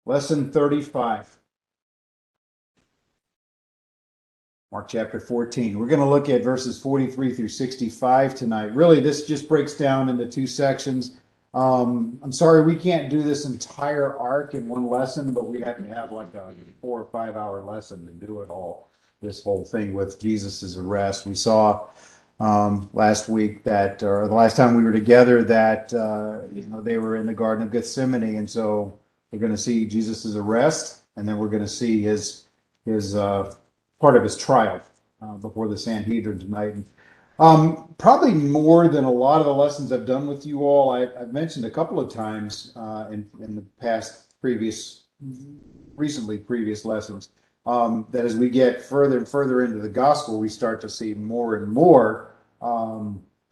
Lesson 35. Mark chapter 14. We're going to look at verses 43 through 65 tonight. Really, this just breaks down into two sections. I'm sorry we can't do this entire arc in one lesson, but we have to have like a 4 or 5 hour lesson to do it all. This whole thing with Jesus's arrest. We saw last week that, or the last time we were together, that they were in the Garden of Gethsemane, and so we're going to see Jesus's arrest, and then we're going to see his part of his trial before the Sanhedrin tonight. Probably more than a lot of the lessons I've done with you all, I've mentioned a couple of times in the past previous lessons, that as we get further and further into the gospel, we start to see more and more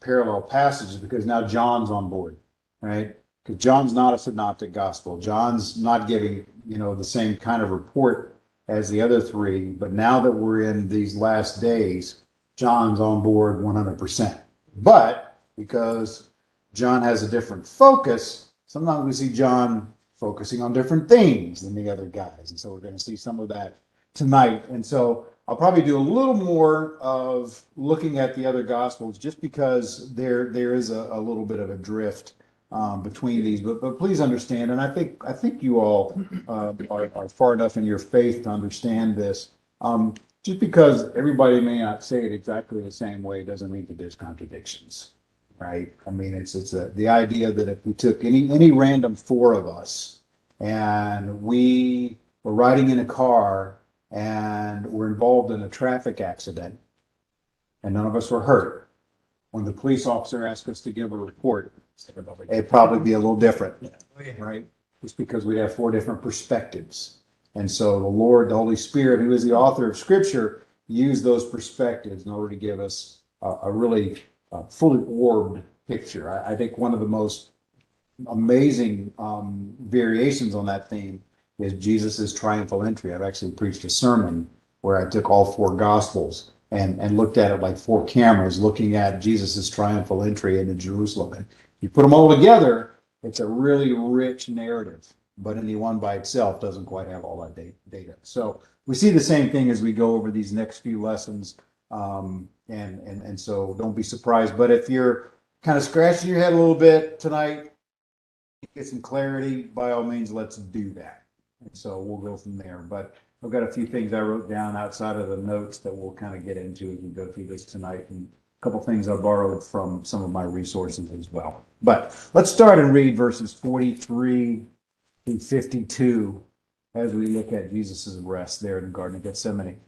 parallel passages, because now John's on board, right? Because John's not a synoptic gospel. John's not giving, the same kind of report as the other three, but now that we're in these last days, John's on board 100%. But because John has a different focus, sometimes we see John focusing on different things than the other guys. And so we're going to see some of that tonight. And so I'll probably do a little more of looking at the other gospels, just because there is a little bit of a drift between these, but please understand, and I think you all are far enough in your faith to understand this. Just because everybody may not say it exactly the same way doesn't mean that there's contradictions, right? I mean, it's the idea that if we took any random four of us and we were riding in a car and were involved in a traffic accident and none of us were hurt, when the police officer asked us to give a report, it'd probably be a little different, right? Just because we have four different perspectives. And so the Lord, the Holy Spirit, who is the author of Scripture, used those perspectives in order to give us a really fully orbed picture. I think one of the most amazing variations on that theme is Jesus's triumphal entry. I've actually preached a sermon where I took all four Gospels and looked at it like four cameras, looking at Jesus's triumphal entry into Jerusalem. And you put them all together, it's a really rich narrative, but any one by itself doesn't quite have all that data. So we see the same thing as we go over these next few lessons, and so don't be surprised. But if you're kind of scratching your head a little bit tonight, get some clarity, by all means, let's do that. And so we'll go from there. But I've got a few things I wrote down outside of the notes that we'll kind of get into as we go through this tonight, and a couple things I borrowed from some of my resources as well. But let's start and read verses 43 through 52 as we look at Jesus' arrest there in the Garden of Gethsemane.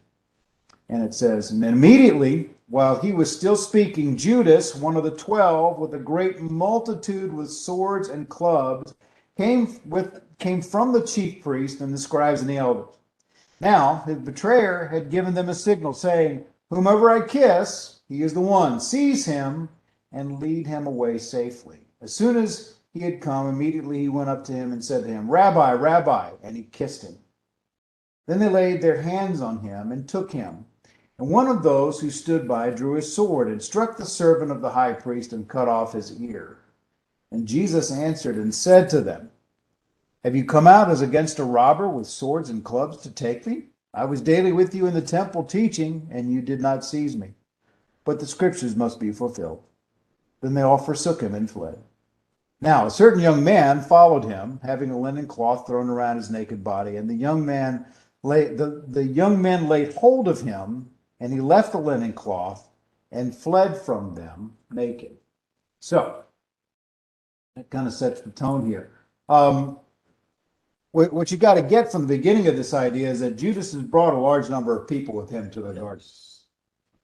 And it says, "And immediately, while he was still speaking, Judas, one of the 12, with a great multitude with swords and clubs, came from the chief priest and the scribes and the elders. Now his betrayer had given them a signal, saying, 'Whomever I kiss, he is the one. Seize him and lead him away safely.' As soon as he had come, immediately he went up to him and said to him, 'Rabbi, Rabbi,' and he kissed him. Then they laid their hands on him and took him. And one of those who stood by drew his sword and struck the servant of the high priest and cut off his ear. And Jesus answered and said to them, 'Have you come out as against a robber with swords and clubs to take me? I was daily with you in the temple teaching, and you did not seize me. But the scriptures must be fulfilled.' Then they all forsook him and fled. Now a certain young man followed him, having a linen cloth thrown around his naked body, and the young men laid hold of him, and he left the linen cloth and fled from them naked." So that kind of sets the tone here. What you got to get from the beginning of this idea is that Judas has brought a large number of people with him to the garden.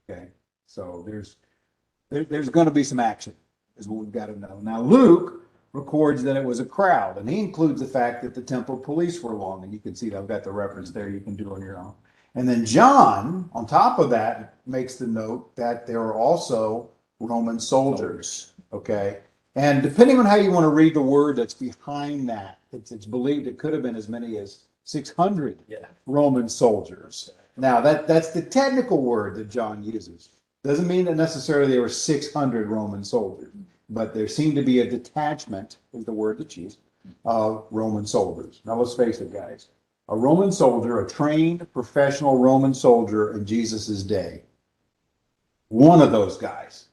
Okay, so there's going to be some action, is what we've got to know. Now Luke records that it was a crowd, and he includes the fact that the temple police were along, and you can see that I've got the reference there. You can do on your own. And then John, on top of that, makes the note that there are also Roman soldiers. Okay, and depending on how you want to read the word that's behind that, it's believed it could have been as many as 600 Roman soldiers. Now that's the technical word that John uses. Doesn't mean that necessarily there were 600 Roman soldiers, but there seemed to be a detachment, is the word that's used, Roman soldiers. Now let's face it, guys. A Roman soldier, a trained professional Roman soldier in Jesus's day, one of those guys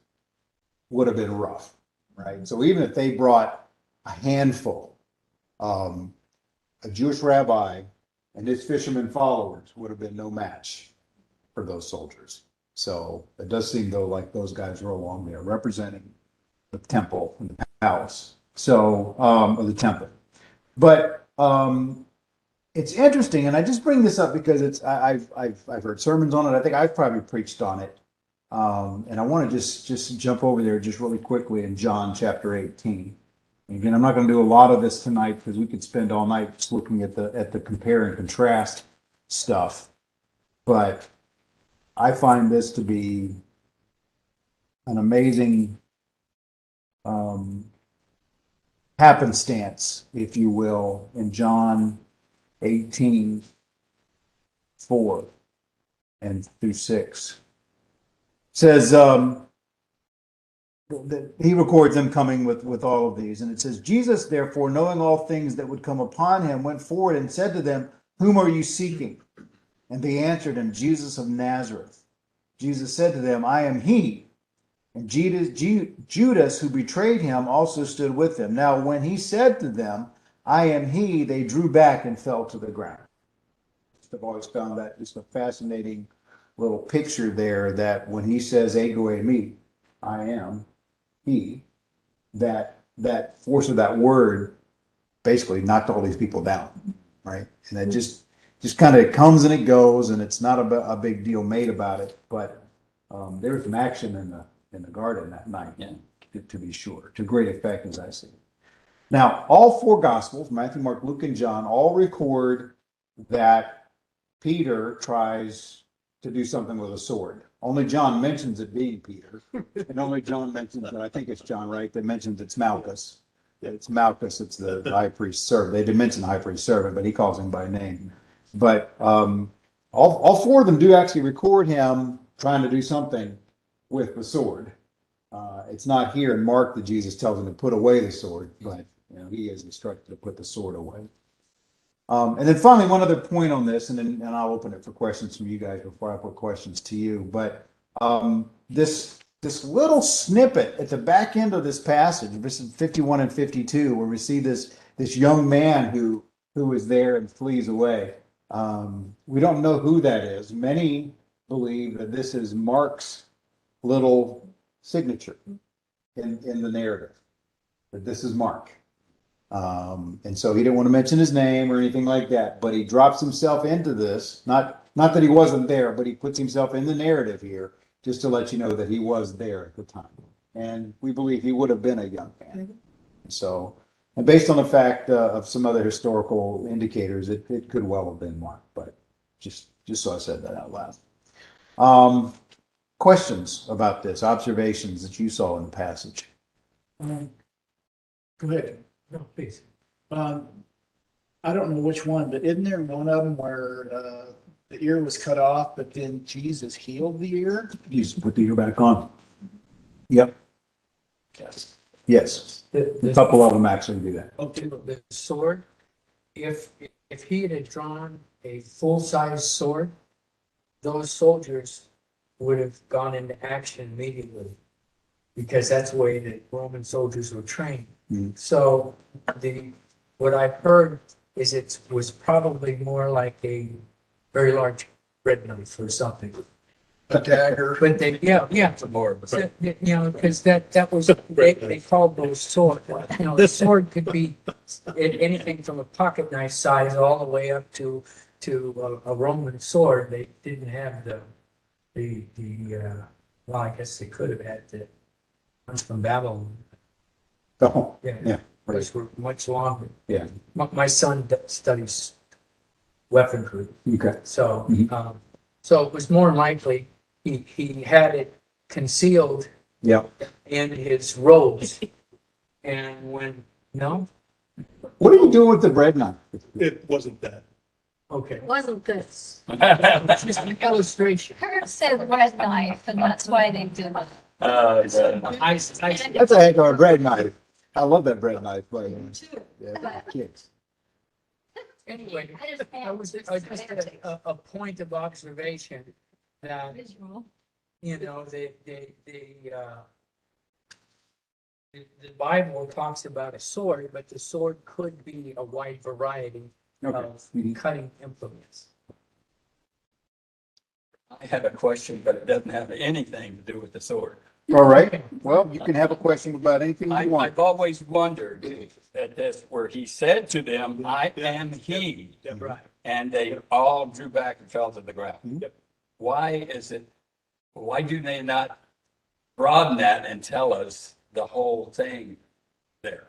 would have been rough, right? So even if they brought a handful, a Jewish rabbi and his fisherman followers would have been no match for those soldiers. So it does seem though like those guys were along there representing the temple and the palace. So, or the temple. But it's interesting, and I just bring this up because I've heard sermons on it. I think I've probably preached on it. And I want to just jump over there just really quickly in John chapter 18. Again, I'm not going to do a lot of this tonight because we could spend all night just looking at the compare and contrast stuff. But I find this to be an amazing happenstance, if you will, in John 18:4 and through 6. Says he records them coming with all of these, and it says, Jesus, therefore, knowing all things that would come upon him, went forward and said to them, whom are you seeking? And they answered him, Jesus of Nazareth. Jesus said to them, I am he. And Judas, who betrayed him, also stood with them. Now, when he said to them, I am he, they drew back and fell to the ground. I've always found that just a fascinating little picture there, that when he says, ego eimi, I am he, that force of that word basically knocked all these people down, right? And it just kind of comes and it goes, and it's not a big deal made about it, but there was some action in the garden that night, to be sure, to great effect, as I see it. Now, all four Gospels, Matthew, Mark, Luke, and John, all record that Peter tries to do something with a sword. Only John mentions it being Peter, and only John mentions it. I think it's John, right? That mentions it's Malchus. It's Malchus. It's the high priest's servant. They did mention the high priest's servant, but he calls him by name. But all four of them do actually record him trying to do something with the sword. It's not here in Mark that Jesus tells him to put away the sword, but he is instructed to put the sword away. And then finally, one other point on this, and I'll open it for questions from you guys before I put questions to you. But this little snippet at the back end of this passage, verses 51 and 52, where we see this young man who is there and flees away. We don't know who that is. Many believe that this is Mark's little signature in the narrative, that this is Mark. And so he didn't want to mention his name or anything like that, but he drops himself into this, not that he wasn't there, but he puts himself in the narrative here just to let you know that he was there at the time. And we believe he would have been a young man. So, and based on the fact of some other historical indicators, it could well have been Mark, but just so I said that out loud. Questions about this, observations that you saw in the passage? Go ahead. No, please. I don't know which one, but isn't there one of them where the ear was cut off, but then Jesus healed the ear? You just put the ear back on. Yep. Yes. A couple of them actually do that. Okay, the sword, if he had drawn a full-size sword, those soldiers would have gone into action immediately, because that's the way that Roman soldiers were trained. Mm. So what I've heard is it was probably more like a very large bread knife or something. A dagger. But they, so, because that was, they called those swords. The sword could be anything from a pocket knife size all the way up to a Roman sword. They didn't have the well, I guess they could have had the ones from Babylon. Oh, Yeah, yeah, those were much longer. yeah. My son studies weaponry, Okay. so Mhm. so it was more likely he had it concealed Yeah. in his robes, and when What are you doing with the bread knife? It wasn't that. okay, Wasn't this? it's just an illustration. Kurt said bread knife, and that's why they do it. I That's a heck of a bread knife. I love that bread knife, but yeah, But- kids. Anyway, I just I was, just a point of observation that, Visual. you know, the Bible talks about a sword, but the sword could be a wide variety Okay. of Mhm. cutting implements. I have a question, but it doesn't have anything to do with the sword. All right, well, you can have a question about anything you want. I've always wondered at this, where he said to them, I am he. Right. And they all drew back and fell to the ground. Mhm. Why do they not broaden that and tell us the whole thing there?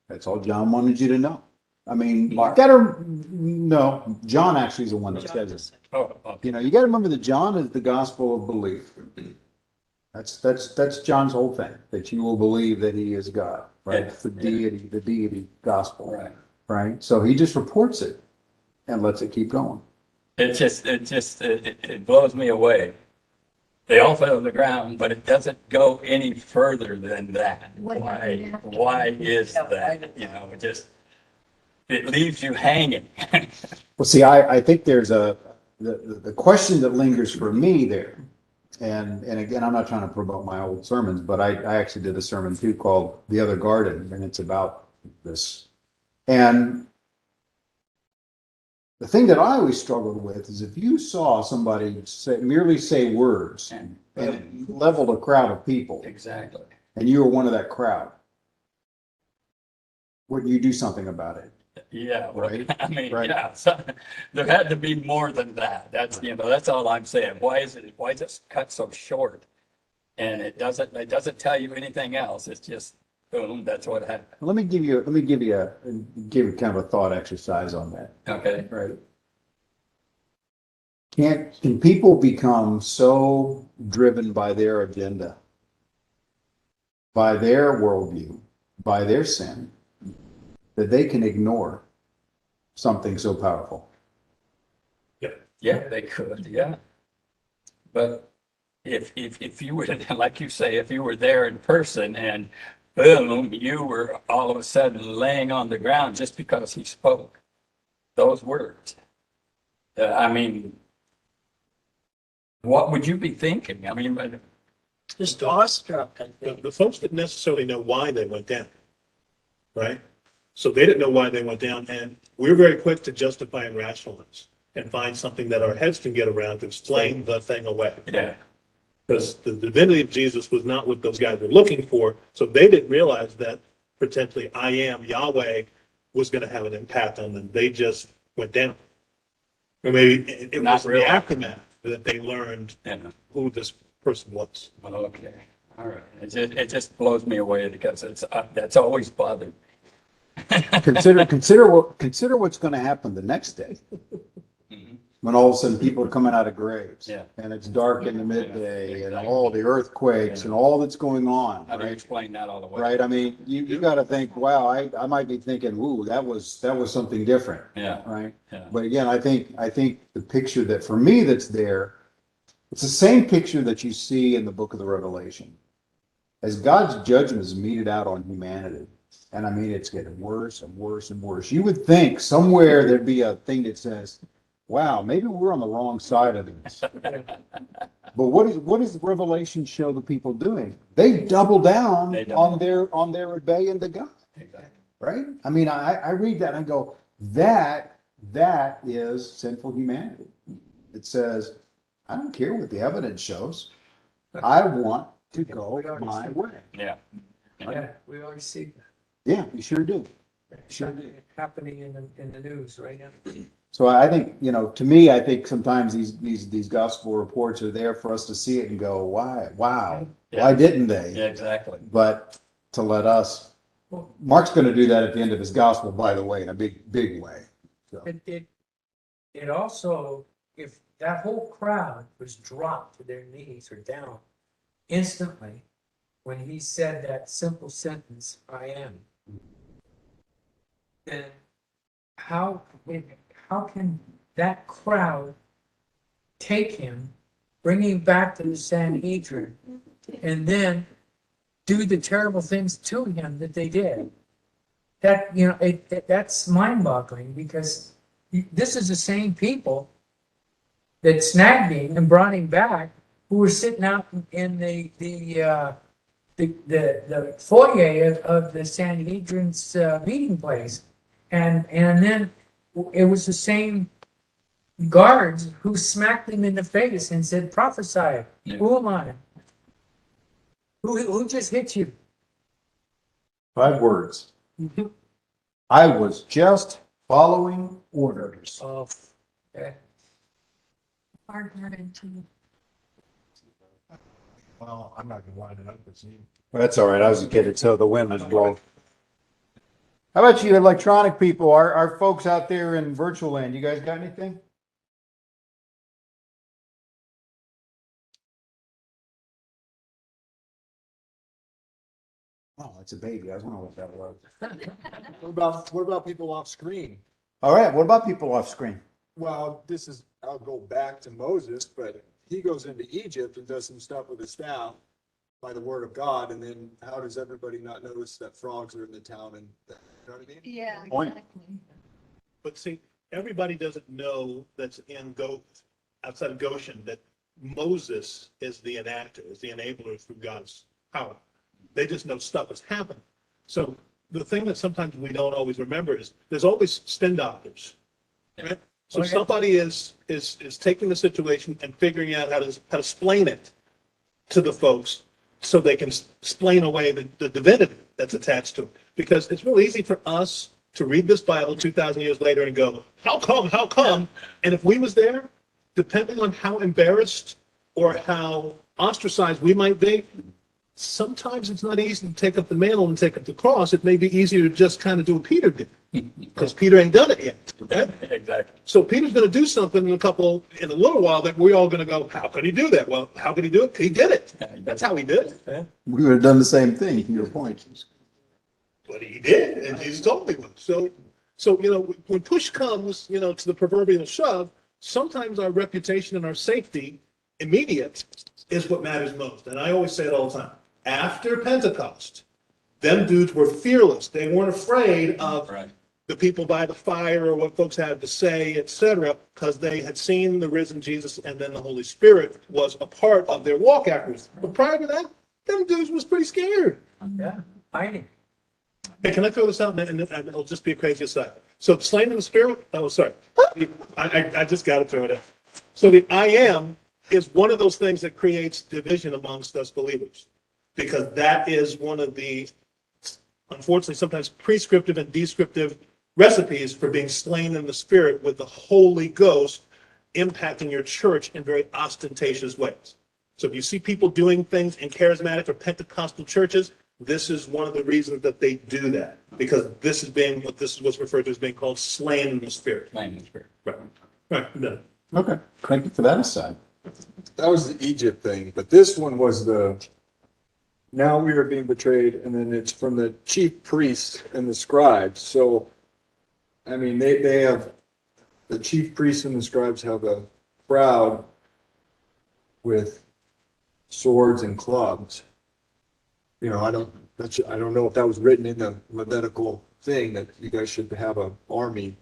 That's all John wanted you to know. I mean, you Mark. gotta, no, John actually is the one that says it. Oh, okay. You know, you gotta remember that John is the gospel of belief. That's John's whole thing, that you will believe that he is God, right? Yeah. The deity gospel, Right. right? So he just reports it and lets it keep going. It blows me away. They all fell to the ground, but it doesn't go any further than that. What Why, happened after? why is that? You know, it leaves you hanging. Well, see, I think there's the question that lingers for me there. And again, I'm not trying to promote my old sermons, but I actually did a sermon too called The Other Garden, and it's about this. And the thing that I always struggled with is if you saw somebody merely say words and it leveled a crowd of people, Exactly. and you were one of that crowd, wouldn't you do something about it? Yeah, well, Right, I mean, right. yeah, so there had to be more than that. That's all I'm saying. Why is it cut so short? And it doesn't tell you anything else. It's just, boom, that's what happened. Let me give you kind of a thought exercise on that. Okay. Right. Can people become so driven by their agenda, by their worldview, by their sin, that they can ignore something so powerful? Yeah, they could, yeah. But if you were, like you say, if you were there in person and boom, you were all of a sudden laying on the ground just because he spoke those words. I mean, what would you be thinking? I mean, Just awestruck, I The, think. the folks didn't necessarily know why they went down, right? So they didn't know why they went down, and we're very quick to justify and rationalize and find something that our heads can get around to explain the thing away. yeah, Because the divinity of Jesus was not what those guys were looking for, so they didn't realize that potentially I am Yahweh was going to have an impact on them. They just went down. Or maybe it Not was in the realizing. aftermath that they learned yeah. who this person was. Well, okay, all right. It just blows me away because that's always bothered me. Consider what's going to happen the next day Mhm. when all of a sudden people are coming out of graves, Yeah. and it's dark in the midday, and all the earthquakes and all that's going on, How do you right? explain that all the way? Right. I mean, you got to think, wow, I might be thinking, ooh, that was something different, Yeah, right? yeah. But again, I think the picture that for me that's there, it's the same picture that you see in the book of the Revelation. As God's judgment is meted out on humanity, and I mean, it's getting worse and worse and worse. You would think somewhere there'd be a thing that says, wow, maybe we're on the wrong side of this. But what does the Revelation show the people doing? They double down They double. on their rebellion to God, Exactly. right? I mean, I read that and I go, that is sinful humanity. It says, I don't care what the evidence shows. I want to go my way. Yeah. Yeah, we already see that. Yeah, you sure do. Sure do. Happening in the news right now. So I think, to me, I think sometimes these gospel reports are there for us to see it and go, why? Wow. Why Yeah. didn't they? Yeah, exactly. But to let us, Mark's going to do that at the end of his gospel, by the way, in a big way. So, It also, if that whole crowd was dropped to their knees or down instantly when he said that simple sentence, I am, then how can that crowd take him, bring him back to the Sanhedrin, and then do the terrible things to him that they did. That, you know, that's mind boggling because this is the same people that snagged him and brought him back who were sitting out in the foyer of the Sanhedrin's meeting place. And then it was the same guards who smacked him in the face and said, prophesy, Yeah. who am I? Who just hit you? 5 words. I was just following orders. Oh, okay. Hard-hearted too. Well, I'm not gonna line it up with you. That's all right. I was a kid, so the wind was blowing. How about you electronic people, our folks out there in virtual land, you guys got anything? Oh, it's a baby. I was wondering what that was. What about people off screen? All right, what about people off screen? Well, I'll go back to Moses, but he goes into Egypt and does some stuff with his staff by the word of God, and then how does everybody not notice that frogs are in the town and, you know what I mean? Yeah, Point. exactly. But see, everybody doesn't know that's in outside of Goshen, that Moses is the enactor, is the enabler through God's power. They just know stuff has happened. So the thing that sometimes we don't always remember is there's always spin doctors, right? So Okay. somebody is taking the situation and figuring out how to explain it to the folks so they can explain away the divinity that's attached to it. Because it's real easy for us to read this Bible 2,000 years later and go, how come? And if we was there, depending on how embarrassed or how ostracized we might be, sometimes it's not easy to take up the mantle and take up the cross. It may be easier to just kind of do what Peter did, because Peter ain't done it yet. Okay? Exactly. So Peter's going to do something in a little while that we're all going to go, how could he do that? Well, how could he do it? He did it. That's how he did it. We would have done the same thing, to your point. But he did, and Jesus told me one. So, when push comes, to the proverbial shove, sometimes our reputation and our safety, immediate, is what matters most. And I always say it all the time. After Pentecost, them dudes were fearless. They weren't afraid of Right. the people by the fire or what folks had to say, etc., because they had seen the risen Jesus, and then the Holy Spirit was a part of their walk afterwards. But prior to that, them dudes was pretty scared. Yeah, hiding. Hey, can I throw this out, and it'll just be a crazy aside? So slain in the spirit, oh, sorry. I just got to throw it in. So the I am is one of those things that creates division amongst us believers, because that is one of the, unfortunately, sometimes prescriptive and descriptive recipes for being slain in the spirit, with the Holy Ghost impacting your church in very ostentatious ways. So if you see people doing things in charismatic or Pentecostal churches, this is one of the reasons that they do that, because this is what's referred to as being called slain in the spirit. Slain in the spirit. Right. No. Okay, thank you for that aside. That was the Egypt thing, but this one was now we are being betrayed, and then it's from the chief priests and the scribes. So, I mean, they have, the chief priests and the scribes have a crowd with swords and clubs. I don't know if that was written in the Levitical thing that you guys should have an army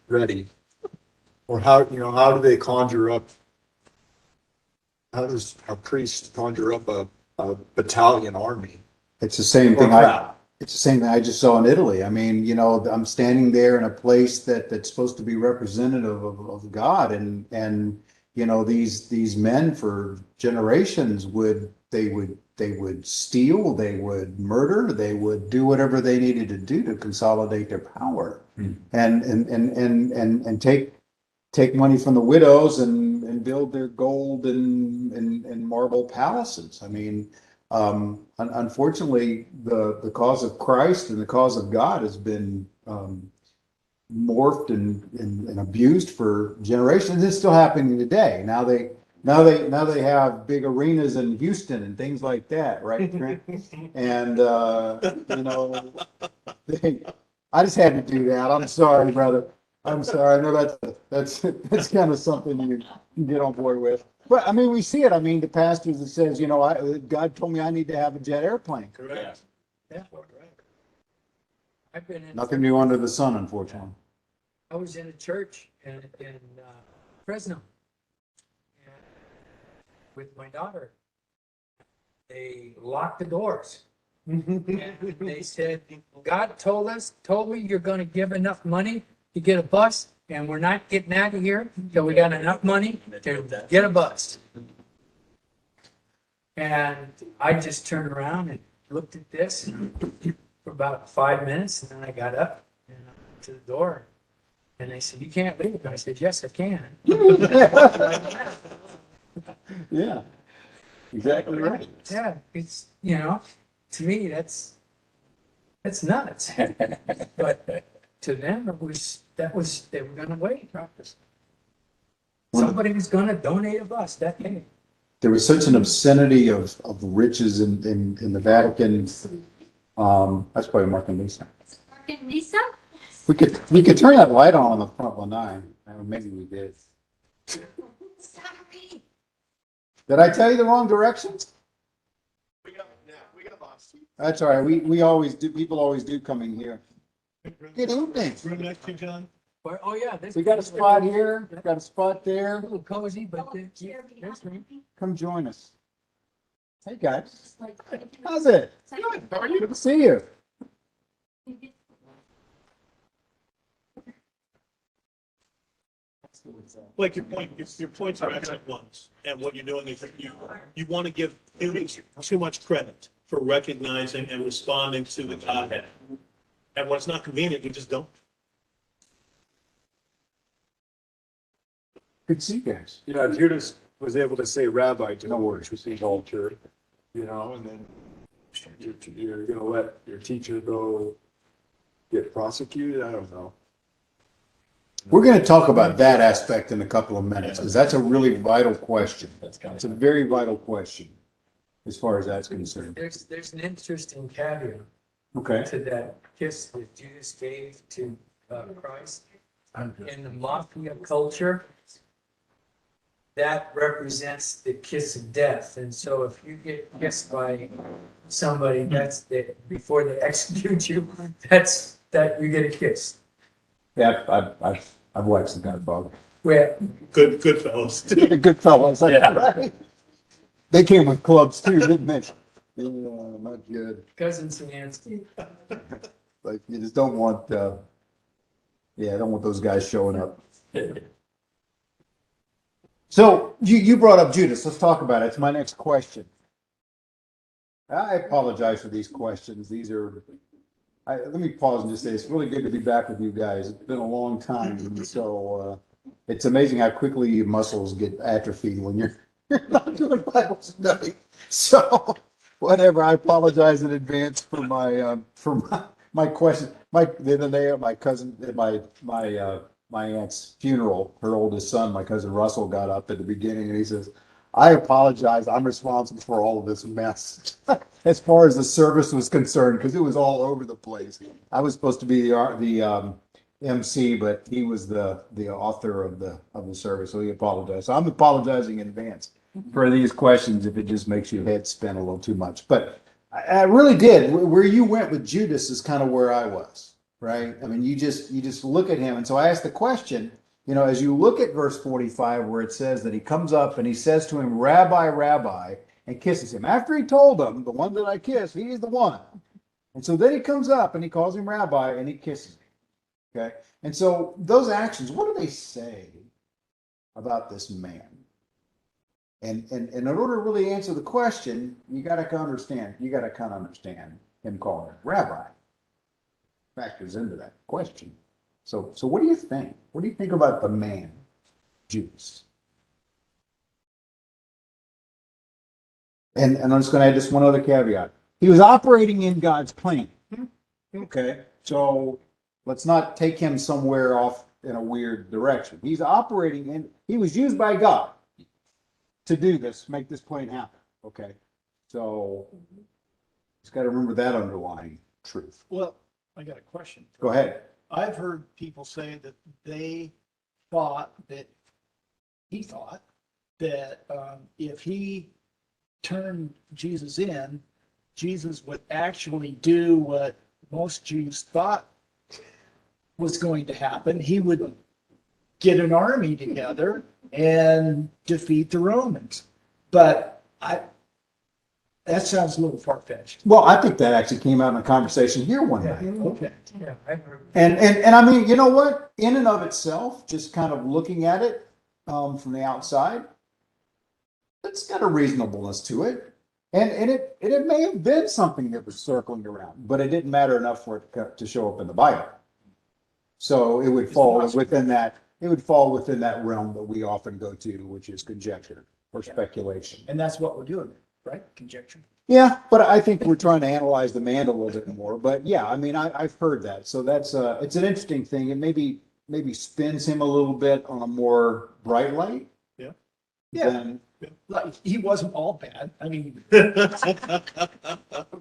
ready, or how do they conjure up? How does a priest conjure up a battalion army? It's the same Or thing crowd? it's the same thing I just saw in Italy. I mean, I'm standing there in a place that's supposed to be representative of God, and these men for generations would steal, they would murder, they would do whatever they needed to do to consolidate their power, and take money from the widows and build their gold and marble palaces. I mean, unfortunately, the cause of Christ and the cause of God has been morphed and abused for generations. It's still happening today. Now they have big arenas in Houston and things like that, right, Trent? And I just had to do that. I'm sorry, brother. I'm sorry. I know that's kind of something you get on board with. But I mean, we see it. I mean, the pastors that says, you know, God told me I need to have a jet airplane. Correct. Yeah. I've been in. Nothing new under the sun, unfortunately. I was in a church in Fresno and with my daughter. They locked the doors. And they said, God told me you're gonna give enough money to get a bus, and we're not getting out of here till we got enough money to get a bus. And I just turned around and looked at this for about 5 minutes, and then I got up and I went to the door. And they said, you can't leave. I said, yes, I can. Yeah. Exactly right. Yeah, it's, you know, to me, that's nuts. But to them, they were gonna wait. Somebody was gonna donate a bus that day. There was such an obscenity of riches in the Vatican. That's probably Mark and Lisa. Mark and Lisa? We could turn that light on the front lanai. Maybe we did. Sorry. Did I tell you the wrong directions? We got lost. That's all right. We always do. People always do coming here. Good evening. Room next to you, John? Oh, yeah. We got a spot here. We got a spot there. A little cozy, but Oh, there's room. Come join us. Hey guys, Just like- how's it? Good to see you. Like your points are excellent ones. And what you're doing is you want to give humans too much credit for recognizing and responding to the Godhead. And when it's not convenient, we just don't. Good to see you guys. Yeah, Judas was able to say rabbi to the words with the culture, you know, and then you're gonna let your teacher go get prosecuted? I don't know. We're going to talk about that aspect in a couple of minutes because that's a really vital question. That's kind It's of, a very vital question as far as that's concerned. There's an interesting caveat Okay. to that kiss that Judas gave to Christ. In the mafia culture, that represents the kiss of death. And so if you get kissed by somebody, before they execute you, that you get a kiss. Yeah, I've watched The Godfather. Where Good fellows. Good fellows. Yeah. Right? They came with clubs too, didn't they? Yeah, not good. Cousin Samansky. Like you just don't want, I don't want those guys showing up. So you brought up Judas. Let's talk about it. It's my next question. I apologize for these questions. Let me pause and just say it's really good to be back with you guys. It's been a long time. And so it's amazing how quickly your muscles get atrophied when you're not doing Bible study. So whatever, I apologize in advance for my question. The other day at my cousin, at my aunt's funeral, her oldest son, my cousin Russell, got up at the beginning and he says, I apologize. I'm responsible for all of this mess as far as the service was concerned, because it was all over the place. I was supposed to be the MC, but he was the author of the service, so he apologized. So I'm apologizing in advance for these questions if it just makes your head spin a little too much. But I really did. Where you went with Judas is kind of where I was, right? I mean, you just look at him, and so I asked the question. You know, as you look at verse 45, where it says that he comes up and he says to him, Rabbi, Rabbi, and kisses him. After he told him, the one that I kiss, he is the one. And so then he comes up and he calls him Rabbi and he kisses him. Okay. And so those actions, what do they say about this man? And in order to really answer the question, you got to understand him calling him Rabbi. Factors into that question. So what do you think? What do you think about the man, Judas? And I'm just going to add this one other caveat. He was operating in God's plan. Okay, so let's not take him somewhere off in a weird direction. He was used by God to do this, make this plan happen. Okay, so just got to remember that underlying truth. Well, I got a question. Go ahead. I've heard people say that he thought that if he turned Jesus in, Jesus would actually do what most Jews thought was going to happen. He would get an army together and defeat the Romans. But that sounds a little far-fetched. Well, I think that actually came out in a conversation here one night. Okay. Yeah, I've heard. And I mean, you know what? In and of itself, just kind of looking at it from the outside, it's got a reasonableness to it. And it may have been something that was circling around, but it didn't matter enough for it to show up in the Bible. So it would fall within that, realm that we often go to, which is conjecture or speculation. And that's what we're doing, right? Conjecture. Yeah, but I think we're trying to analyze the man a little bit more. But yeah, I mean, I've heard that. So that's it's an interesting thing. It maybe spins him a little bit on a more bright light. Yeah. Yeah. Than, Like, he wasn't all bad. I mean,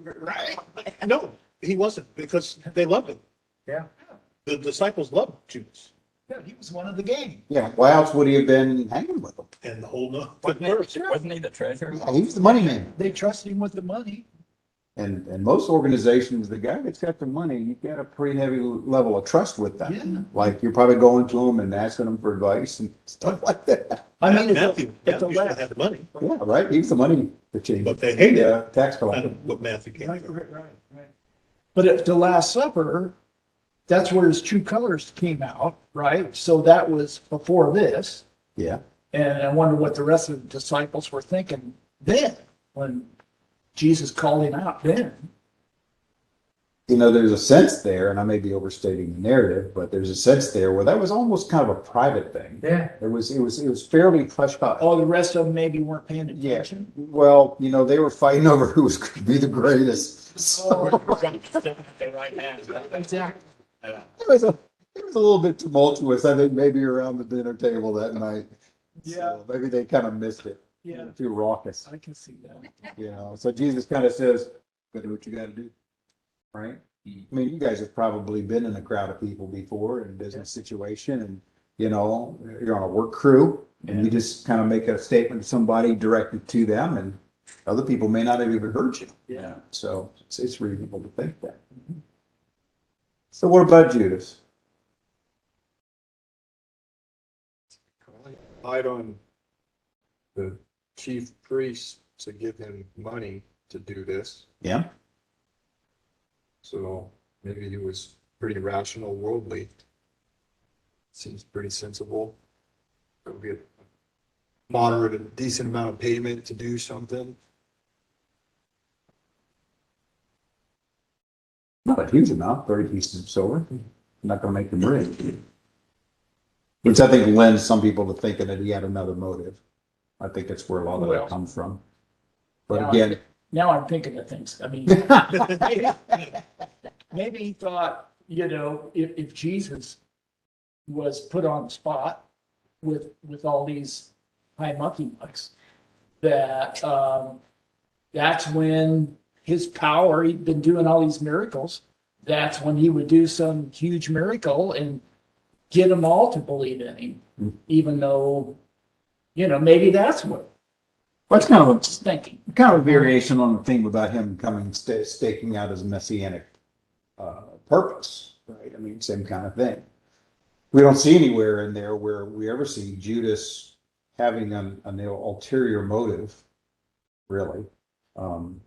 Right. No, he wasn't, because they loved him. Yeah. The disciples loved Judas, yeah, he was one of the gang. yeah, why else would he have been hanging with them? and the whole no. Wasn't he the treasurer? Yeah, he was the money man. They trusted him with the money. And most organizations, the guy that's got the money, you've got a pretty heavy level of trust with them. Yeah. Like you're probably going to them and asking them for advice and stuff like that. I mean, Matthew at the should have last. had the money, Yeah, right? He's the money change. but they hated it. Yeah, tax I collector. don't know what Matthew came Right, from. right. But at the Last Supper, that's where his true colors came out, right? So that was before this. Yeah. And I wonder what the rest of the disciples were thinking then, when Jesus called him out then. You know, there's a sense there, and I may be overstating the narrative, but there's a sense there where that was almost kind of a private thing. Yeah. It was fairly hush hush. All the rest of them maybe weren't paying Yeah. attention. Well, you know, they were fighting over who was going to be the greatest. So Exactly. it was a little bit tumultuous, I think, maybe around the dinner table that night. Yeah. So maybe they kind of missed it. Yeah, Too raucous, I can see that. you know. So Jesus kind of says, "Gotta do what you got to do." Right? I mean, you guys have probably been in a crowd of people before in a business situation, and you know, you're on a work crew, and you just kind of make a statement to somebody directed to them, and other people may not have even heard you. Yeah. So it's reasonable to think that. So what about Judas? Relied on the chief priest to give him money to do this. Yeah. So maybe he was pretty rational, worldly. Seems pretty sensible. It would be a moderate, a decent amount of payment to do something. Not a huge amount, 30 pieces of silver. Not gonna make them rich. Which I think lends some people to thinking that he had another motive. I think that's where a lot of Well. that comes from. But Yeah. again, Now I'm thinking of things. I mean, maybe he thought, you know, if Jesus was put on the spot with all these high monkey mucks, that that's when his power, he'd been doing all these miracles, that's when he would do some huge miracle and get them all to believe in him, even though, you know, maybe that's what that's kind of he's thinking. a variation on the theme about him coming, staking out his messianic purpose, right? I mean, same kind of thing. We don't see anywhere in there where we ever see Judas having an ulterior motive, really.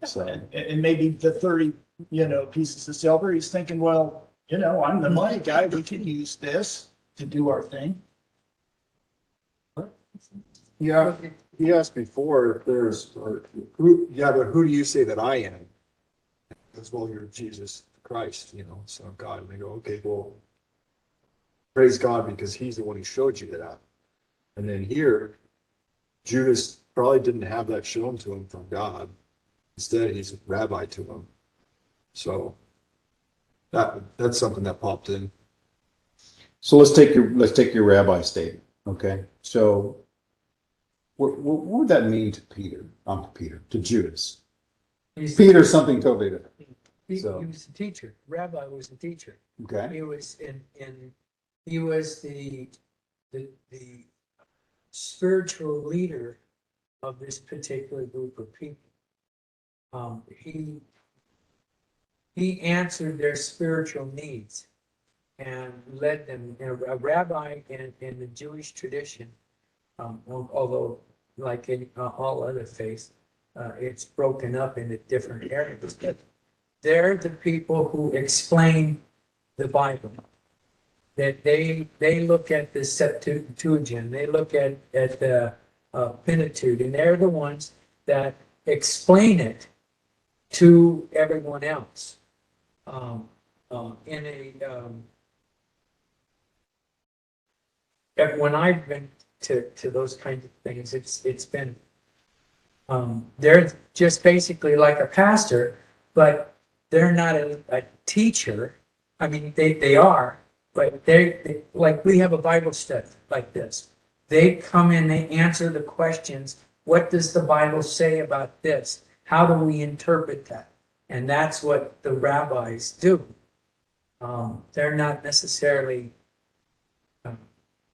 So And maybe the 30, you know, pieces of silver, he's thinking, well, you know, I'm the money guy, we can use this to do our thing. Yeah, he asked before if there's, or who, yeah, but who do you say that I am? As well, you're Jesus Christ, you know, Son of God. And they go, okay, well, praise God because he's the one who showed you that. And then here, Judas probably didn't have that shown to him from God. Instead, he's a rabbi to him. So that's something that popped in. So let's take your rabbi statement, okay? So what would that mean to Peter? To Judas. Peter's something totally different, He So- was a teacher. Rabbi was a teacher. okay? He was he was the spiritual leader of this particular group of people. He answered their spiritual needs and led them. You know, a rabbi in the Jewish tradition, although like in all other faiths, it's broken up into different areas. But they're the people who explain the Bible. That they look at the Septuagint, they look at the Pentateuch, and they're the ones that explain it to everyone else. When I've been to those kinds of things, it's been they're just basically like a pastor, but they're not a teacher. I mean, they are, but they like we have a Bible study like this. They come in, they answer the questions. What does the Bible say about this? How do we interpret that? And that's what the rabbis do. They're not necessarily,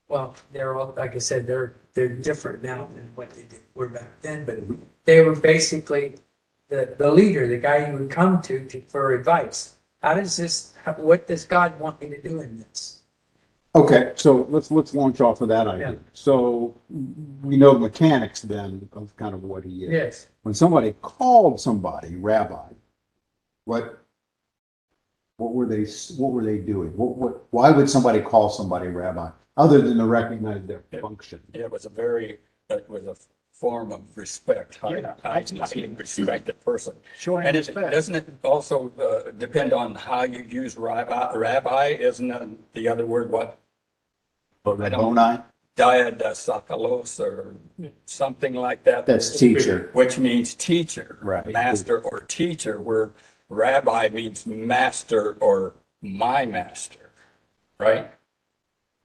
well, they're all, like I said, they're different now than what they were back then, but they were basically the leader, the guy you would come to for advice. What does God want me to do in this? Okay, so let's launch off of that idea. Yeah. So we know the mechanics then of kind of what he is. Yes. When somebody called somebody rabbi, what were they doing? Why would somebody call somebody rabbi other than to recognize their function? It was a form of respect, high respected person. Showing And respect. doesn't it also depend on how you use rabbi? Isn't the other word what? Rabboni, Diadasakalos or something like that. that's teacher. Which means teacher. Right. Master or teacher, where rabbi means master or my master, right?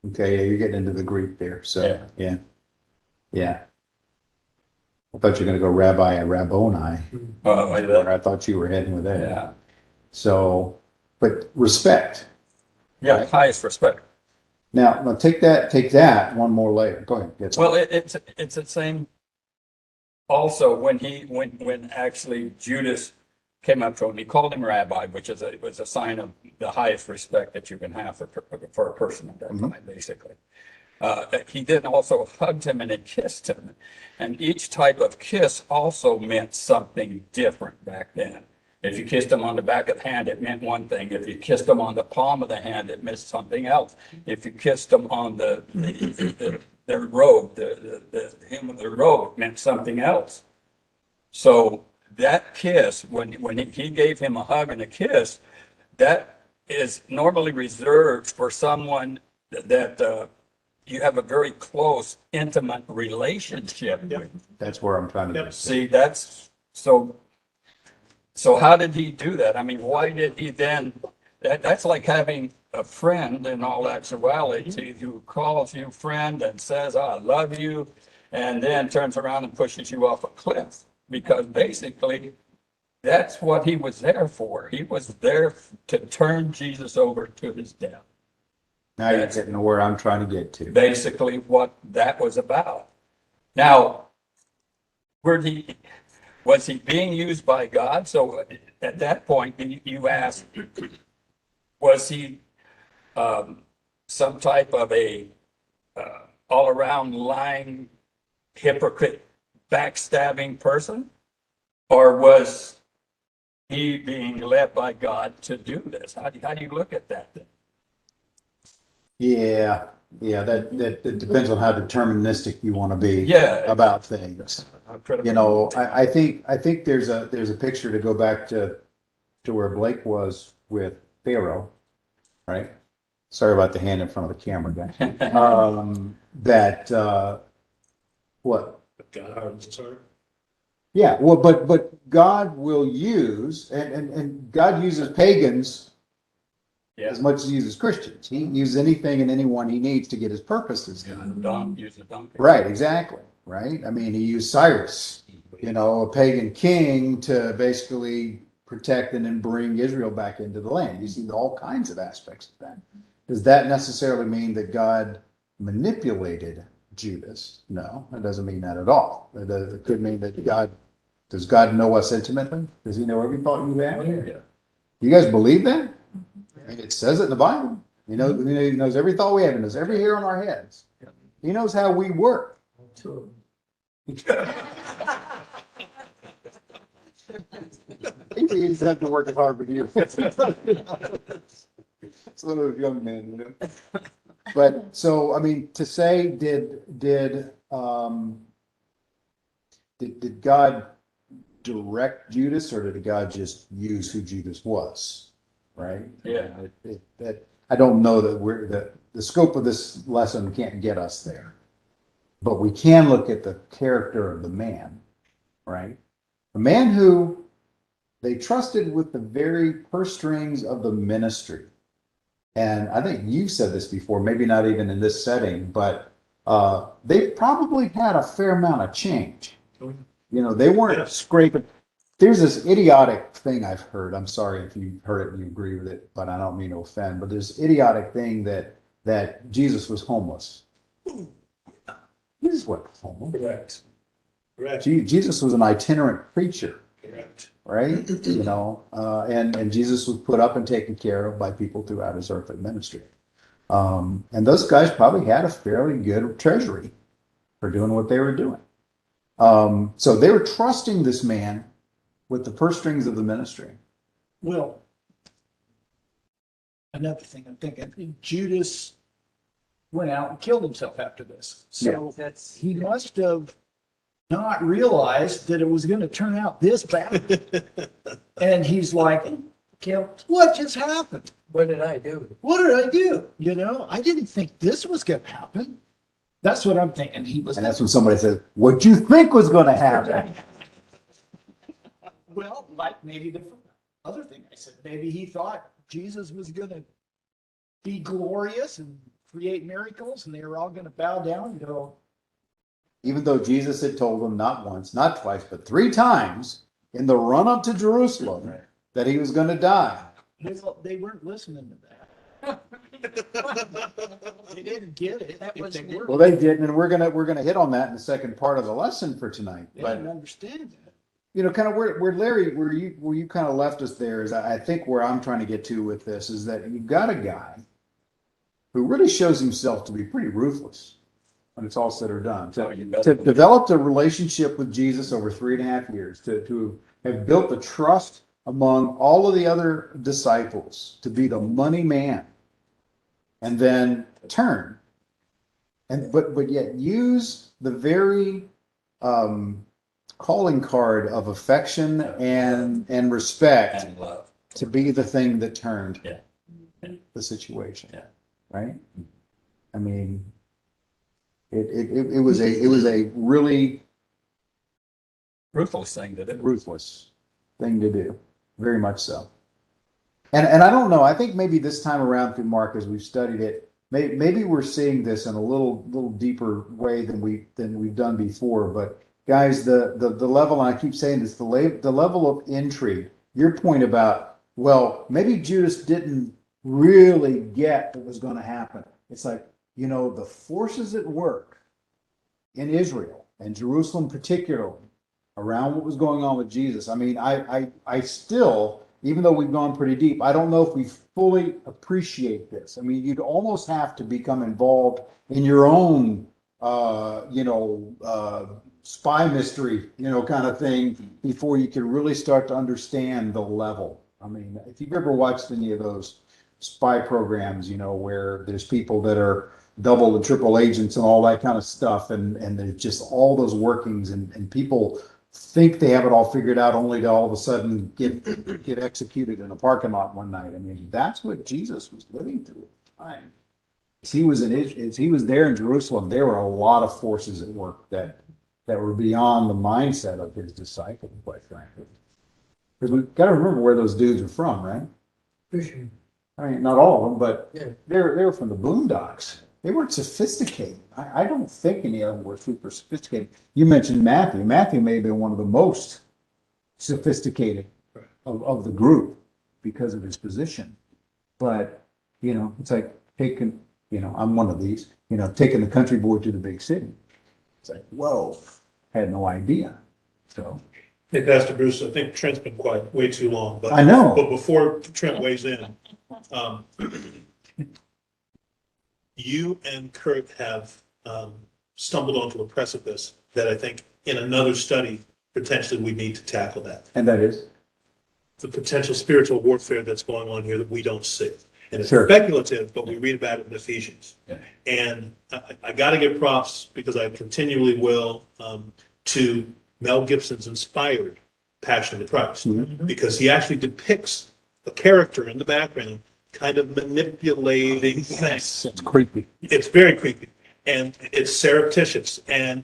Okay, yeah, you're getting into the Greek there, so, yeah. I thought you were gonna go rabbi and Rabboni, or I thought you were heading with that. Yeah, So, but respect. yeah, highest respect. Now take that one more layer. Go ahead. Yes. Well, it's the same. Also, when actually Judas came up to him, he called him rabbi, which was a sign of the highest respect that you can have for a person at that time, basically. He then also hugged him and he kissed him, and each type of kiss also meant something different back then. If you kissed him on the back of the hand, it meant one thing. If you kissed him on the palm of the hand, it meant something else. If you kissed him on their robe, the hem of their robe, it meant something else. So that kiss, when he gave him a hug and a kiss, that is normally reserved for someone that you have a very close, intimate relationship with. That's where I'm trying to get. See, that's so how did he do that? I mean, why did he then, that's like having a friend in all actuality who calls you friend and says, I love you, and then turns around and pushes you off a cliff. Because basically, that's what he was there for. He was there to turn Jesus over to his death. Now you're getting to where I'm trying to get to. Basically what that was about. Now, was he being used by God? So at that point, you ask, was he some type of a all-around lying, hypocrite, backstabbing person? Or was he being led by God to do this? How do you look at that then? Yeah, that depends on how deterministic you want to be Yeah. about things. You know, I think there's a picture to go back to where Blake was with Pharaoh, right? Sorry about the hand in front of the camera, guy. What? God, sorry. Yeah, well, but God will use, and God uses pagans Yeah. as much as he uses Christians. He uses anything and anyone he needs to get his purposes done. Use the donkey. Right, exactly, right? I mean, he used Cyrus, a pagan king, to basically protect and then bring Israel back into the land. You see all kinds of aspects of that. Does that necessarily mean that God manipulated Judas. No, that doesn't mean that at all. It could mean that does God know us intimately? Does he know every thought you have? Yeah. You guys believe that? I mean, it says it in the Bible. He knows every thought we have. He knows every hair on our heads. He knows how we work. He doesn't have to work as hard with you. It's a little young man, you know. But so, I mean, to say, did God direct Judas, or did God just use who Judas was? Right? Yeah. That I don't know that the scope of this lesson can't get us there, but we can look at the character of the man, right? A man who they trusted with the very purse strings of the ministry. And I think you've said this before, maybe not even in this setting, but they probably had a fair amount of change. You know, they weren't scraping. There's this idiotic thing I've heard. I'm sorry if you heard it and you agree with it, but I don't mean to offend. But there's idiotic thing that Jesus was homeless. Jesus wasn't homeless. Correct. Correct. Jesus was an itinerant preacher. Correct. Right? You know, and Jesus was put up and taken care of by people throughout his earthly ministry. And those guys probably had a fairly good treasury for doing what they were doing. So they were trusting this man with the purse strings of the ministry. Well, another thing I'm thinking, Judas went out and killed himself after this. So That's, he must have not realized that it was going to turn out this bad. And he's like, killed. what just happened? What did I do? What did I do? You know, I didn't think this was going to happen. That's what I'm thinking. He was, And that's when somebody says, "What you think was going to happen?" well, like maybe the other thing I said, maybe he thought Jesus was going to be glorious and create miracles and they were all going to bow down and go, Even though Jesus had told them not once, not twice, but 3 times in the run up to Jerusalem that he was going to die. they weren't listening to that. They didn't get it. That if was they new. were. Well, they didn't, and we're gonna hit on that in the second part of the lesson for tonight. They But didn't understand that. you know, kind of where Larry, where you kind of left us there is, I think where I'm trying to get to with this is that you've got a guy who really shows himself to be pretty ruthless when it's all said or done. Oh, you bet. To develop a relationship with Jesus over 3.5 years, to have built the trust among all of the other disciples, to be the money man, and then turn, but yet use the very calling card of affection and respect And love. to be the thing that turned Yeah. the situation. Yeah. Right? I mean, it was a really Ruthless thing to do. ruthless thing to do, very much so. And I don't know. I think maybe this time around through Mark, as we've studied it, maybe we're seeing this in a little deeper way than we've done before. But guys, the level, and I keep saying this, the level of intrigue. Your point about, well, maybe Judas didn't really get what was going to happen. It's like, you know, the forces at work in Israel and Jerusalem particularly around what was going on with Jesus. I mean, I still, even though we've gone pretty deep, I don't know if we fully appreciate this. I mean, you'd almost have to become involved in your own, spy mystery, kind of thing before you can really start to understand the level. I mean, if you've ever watched any of those spy programs, where there's people that are double and triple agents and all that kind of stuff, and there's just all those workings, and people think they have it all figured out only to all of a sudden get executed in a parking lot one night. I mean, that's what Jesus was living through at the time. As he was there in Jerusalem, there were a lot of forces at work that were beyond the mindset of his disciples, quite frankly. Because we've got to remember where those dudes are from, right? I mean, not all of them, but Yeah. they're from the boondocks. They weren't sophisticated. I don't think any of them were super sophisticated. You mentioned Matthew. Matthew may have been one of the most sophisticated of the group because of his position. But, it's like taking You know, I'm one of these, you know, taking the country boy to the big city. It's like, whoa, had no idea. So, Hey, Pastor Bruce, I think Trent's been quiet way too long, but. I know. But before Trent weighs in, you and Kurt have, stumbled onto a precipice that I think in another study, potentially we need to tackle that. and that is, The potential spiritual warfare that's going on here that we don't see. And it's Sure. speculative, but we read about it in Ephesians. Yeah. And I got to give props, because I continually will, to Mel Gibson's inspired Passion of the Christ, because he actually depicts a character in the background kind of manipulating things. it's creepy. It's very creepy, and it's surreptitious, and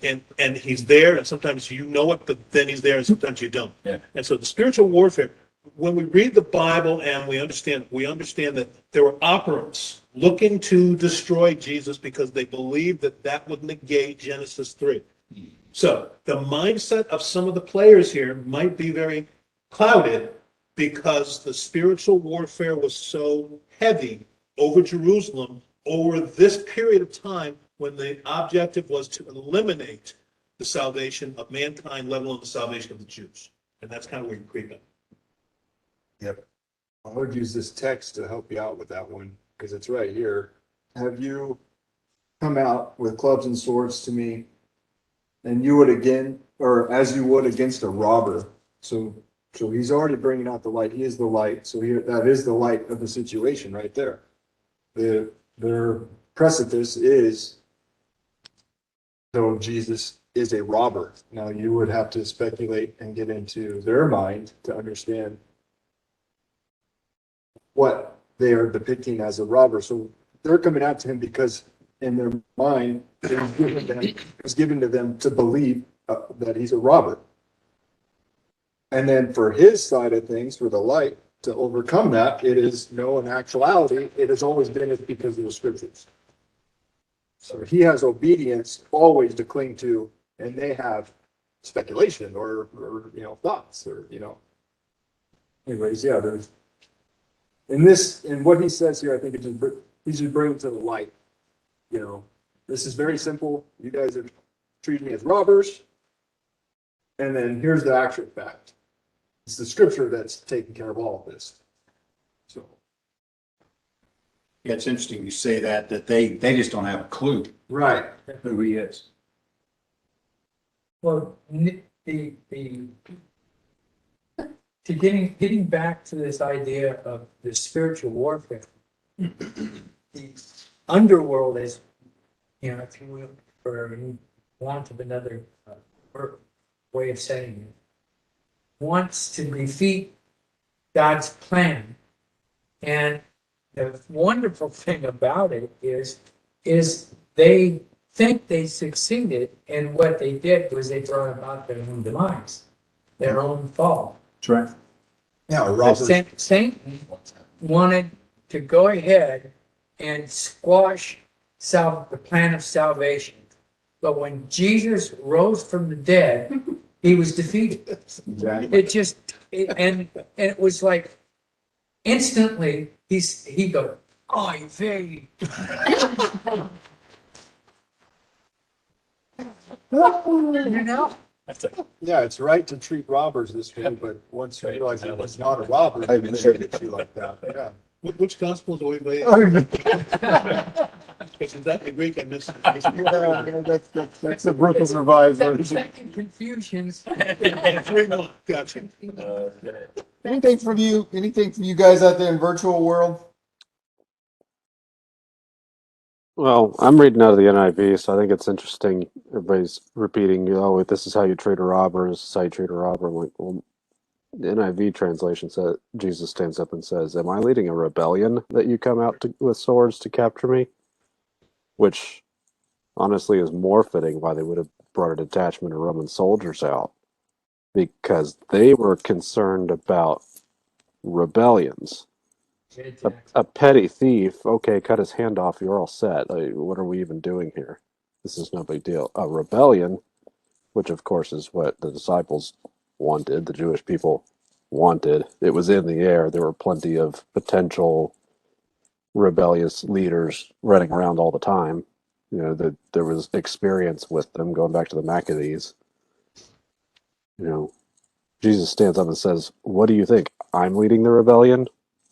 he's there, and sometimes you know it, but then he's there, and sometimes you don't. Yeah. And so the spiritual warfare, when we read the Bible and we understand that there were operants looking to destroy Jesus because they believed that that would negate Genesis 3. So the mindset of some of the players here might be very clouded because the spiritual warfare was so heavy over Jerusalem over this period of time when the objective was to eliminate the salvation of mankind, let alone the salvation of the Jews. And that's kind of where you creep in. Yep. I would use this text to help you out with that one, because it's right here. Have you come out with clubs and swords to me, and you would again, or as you would against a robber? So he's already bringing out the light. He is the light. So that is the light of the situation right there. Their precipice is, so Jesus is a robber. Now you would have to speculate and get into their mind to understand what they are depicting as a robber. So they're coming out to him because in their mind, it was given to them to believe that he's a robber. And then for his side of things, for the light, to overcome that, it is no, in actuality, it has always been it's because of the scriptures. So he has obedience always to cling to, and they have speculation or thoughts or, anyways, yeah, there's, in what he says here, I think he's just bringing to the light. This is very simple. You guys are treating me as robbers. And then here's the actual fact. It's the scripture that's taking care of all of this. So. Yeah, it's interesting you say that they just don't have a clue Right. who he is. Well, getting back to this idea of the spiritual warfare, the underworld is, if you will, for want of another way of saying it, wants to defeat God's plan. And the wonderful thing about it is they think they succeeded, and what they did was they brought about their own demise, their own fall. That's right. Yeah, Satan wanted to go ahead and squash the plan of salvation. But when Jesus rose from the dead, he was defeated. Exactly. And it was like instantly he goes, "Oh, you very." Yeah, it's right to treat robbers this way, but once you realize that it's not a robber, they treat you like that. Yeah. Which gospel do we read? Because is that the Greek I missed? That's the Brooklyn Revised version. Second confusions. Gotcha. Anything from you guys out there in virtual world? Well, I'm reading out of the NIV, so I think it's interesting. Everybody's repeating, this is how you treat a robber, this is how you treat a robber. I'm like, well, the NIV translation says, Jesus stands up and says, "Am I leading a rebellion that you come out with swords to capture me?" Which, honestly, is more fitting why they would have brought a detachment of Roman soldiers out. Because they were concerned about rebellions. A petty thief, okay, cut his hand off, you're all set. What are we even doing here? This is no big deal. A rebellion, which of course is what the disciples wanted, the Jewish people wanted. It was in the air. There were plenty of potential rebellious leaders running around all the time. You know, that there was experience with them going back to the Maccabees. You know, Jesus stands up and says, "What do you think? I'm leading the rebellion?"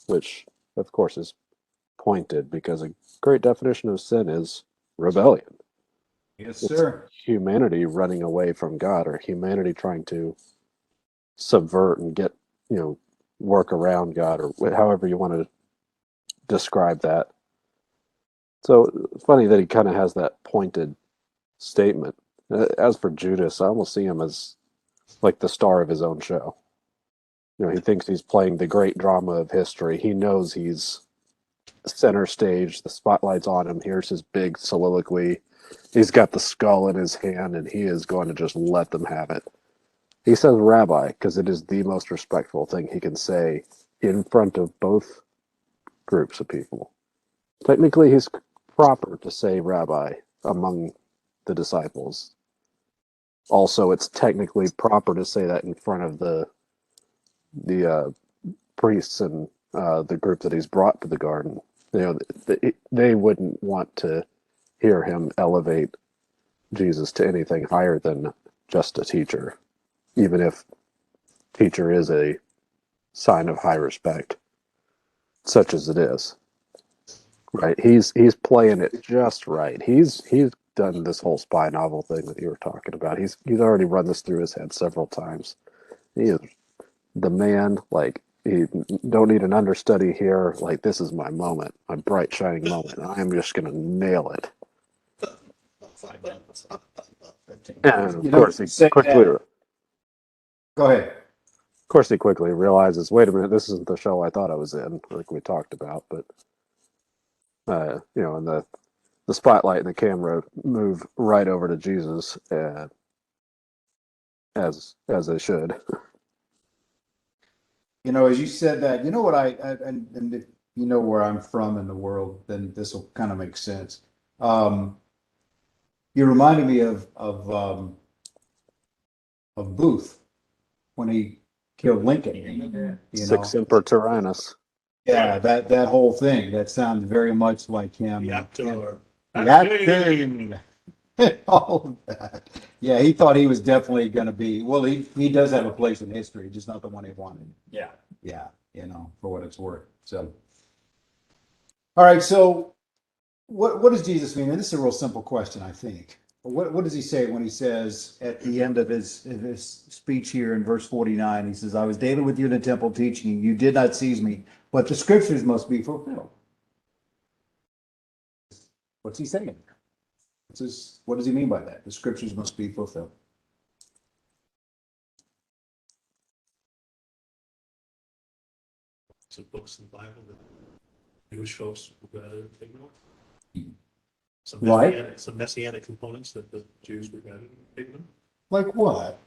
Which, of course, is pointed because a great definition of sin is rebellion. Yes, It's sir. humanity running away from God, or humanity trying to subvert and get, you know, work around God, or however you want to describe that. So funny that he kind of has that pointed statement. As for Judas, I almost see him as like the star of his own show. You know, he thinks he's playing the great drama of history. He knows he's center stage. The spotlight's on him. Here's his big soliloquy. He's got the skull in his hand, and he is going to just let them have it. He says rabbi because it is the most respectful thing he can say in front of both groups of people. Technically, he's proper to say rabbi among the disciples. Also, it's technically proper to say that in front of the priests and the group that he's brought to the garden. You know, they wouldn't want to hear him elevate Jesus to anything higher than just a teacher, even if teacher is a sign of high respect, such as it is. Right? He's playing it just right. He's done this whole spy novel thing that you were talking about. He's already run this through his head several times. He is the man. Like, you don't need an understudy here. Like, this is my moment, my bright shining moment. I am just gonna nail it. And of You know, course, he say quickly. that. Go ahead. Of course, he quickly realizes, wait a minute, this isn't the show I thought I was in, like we talked about. But you know, and the spotlight and the camera move right over to Jesus, as they should. You know, as you said that, you know what and if you know where I'm from in the world, then this will kind of make sense. You reminded me of Booth when he killed Lincoln. You know, Sic Semper Tyrannis. yeah, that whole thing that sounds very much like him. The actor. The acting. All of that. Yeah, he thought he was definitely going to be. Well, he does have a place in history, just not the one he wanted. Yeah. Yeah, you know, for what it's worth. So, all right. So, what does Jesus mean? And this is a real simple question, I think. What does he say when he says at the end of his speech here in verse 49? He says, "I was daily with you in the temple teaching you. You did not seize me, but the scriptures must be fulfilled." What's he saying? What does he mean by that? The scriptures must be fulfilled. Some books in the Bible that Jewish folks would rather ignore. Right. Some messianic components that the Jews would rather ignore. Like what?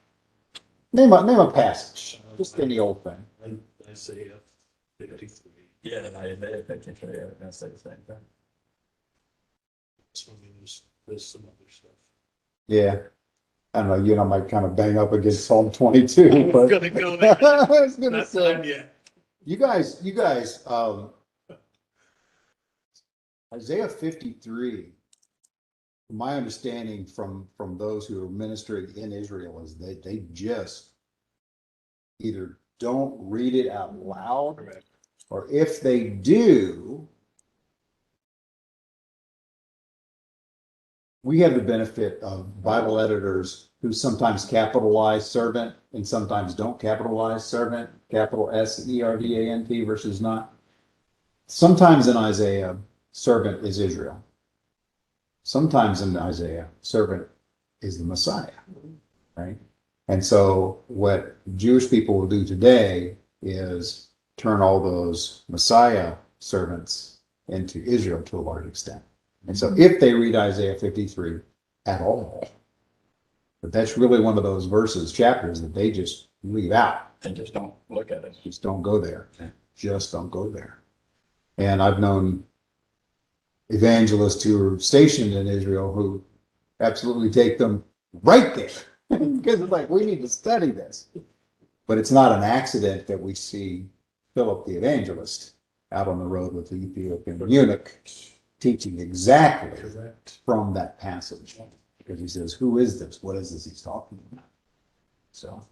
Name a passage. Just any old thing. And Isaiah 53. Yeah, and I think you're going to say the same thing. So there's some other stuff. Yeah. I don't know, you know, I might kind of bang up against Psalm 22, I'm but gonna go there. I was gonna Not say, time yet. you guys, Isaiah 53, my understanding from those who are ministering in Israel is they just either don't read it out loud, Correct. or if they do, we have the benefit of Bible editors who sometimes capitalize servant and sometimes don't capitalize servant, capital SERVANT versus not. Sometimes in Isaiah, servant is Israel. Sometimes in Isaiah, servant is the Messiah, right? And so what Jewish people will do today is turn all those Messiah servants into Israel to a large extent. And so if they read Isaiah 53 at all, but that's really one of those verses, chapters that they just leave out. And just don't look at it. Just don't go there. Just don't go there. And I've known evangelists who are stationed in Israel who absolutely take them right there because it's like, we need to study this. But it's not an accident that we see Philip the evangelist out on the road with the Ethiopian eunuch, teaching exactly from that passage. Because he says, who is this? What is this he's talking about? So,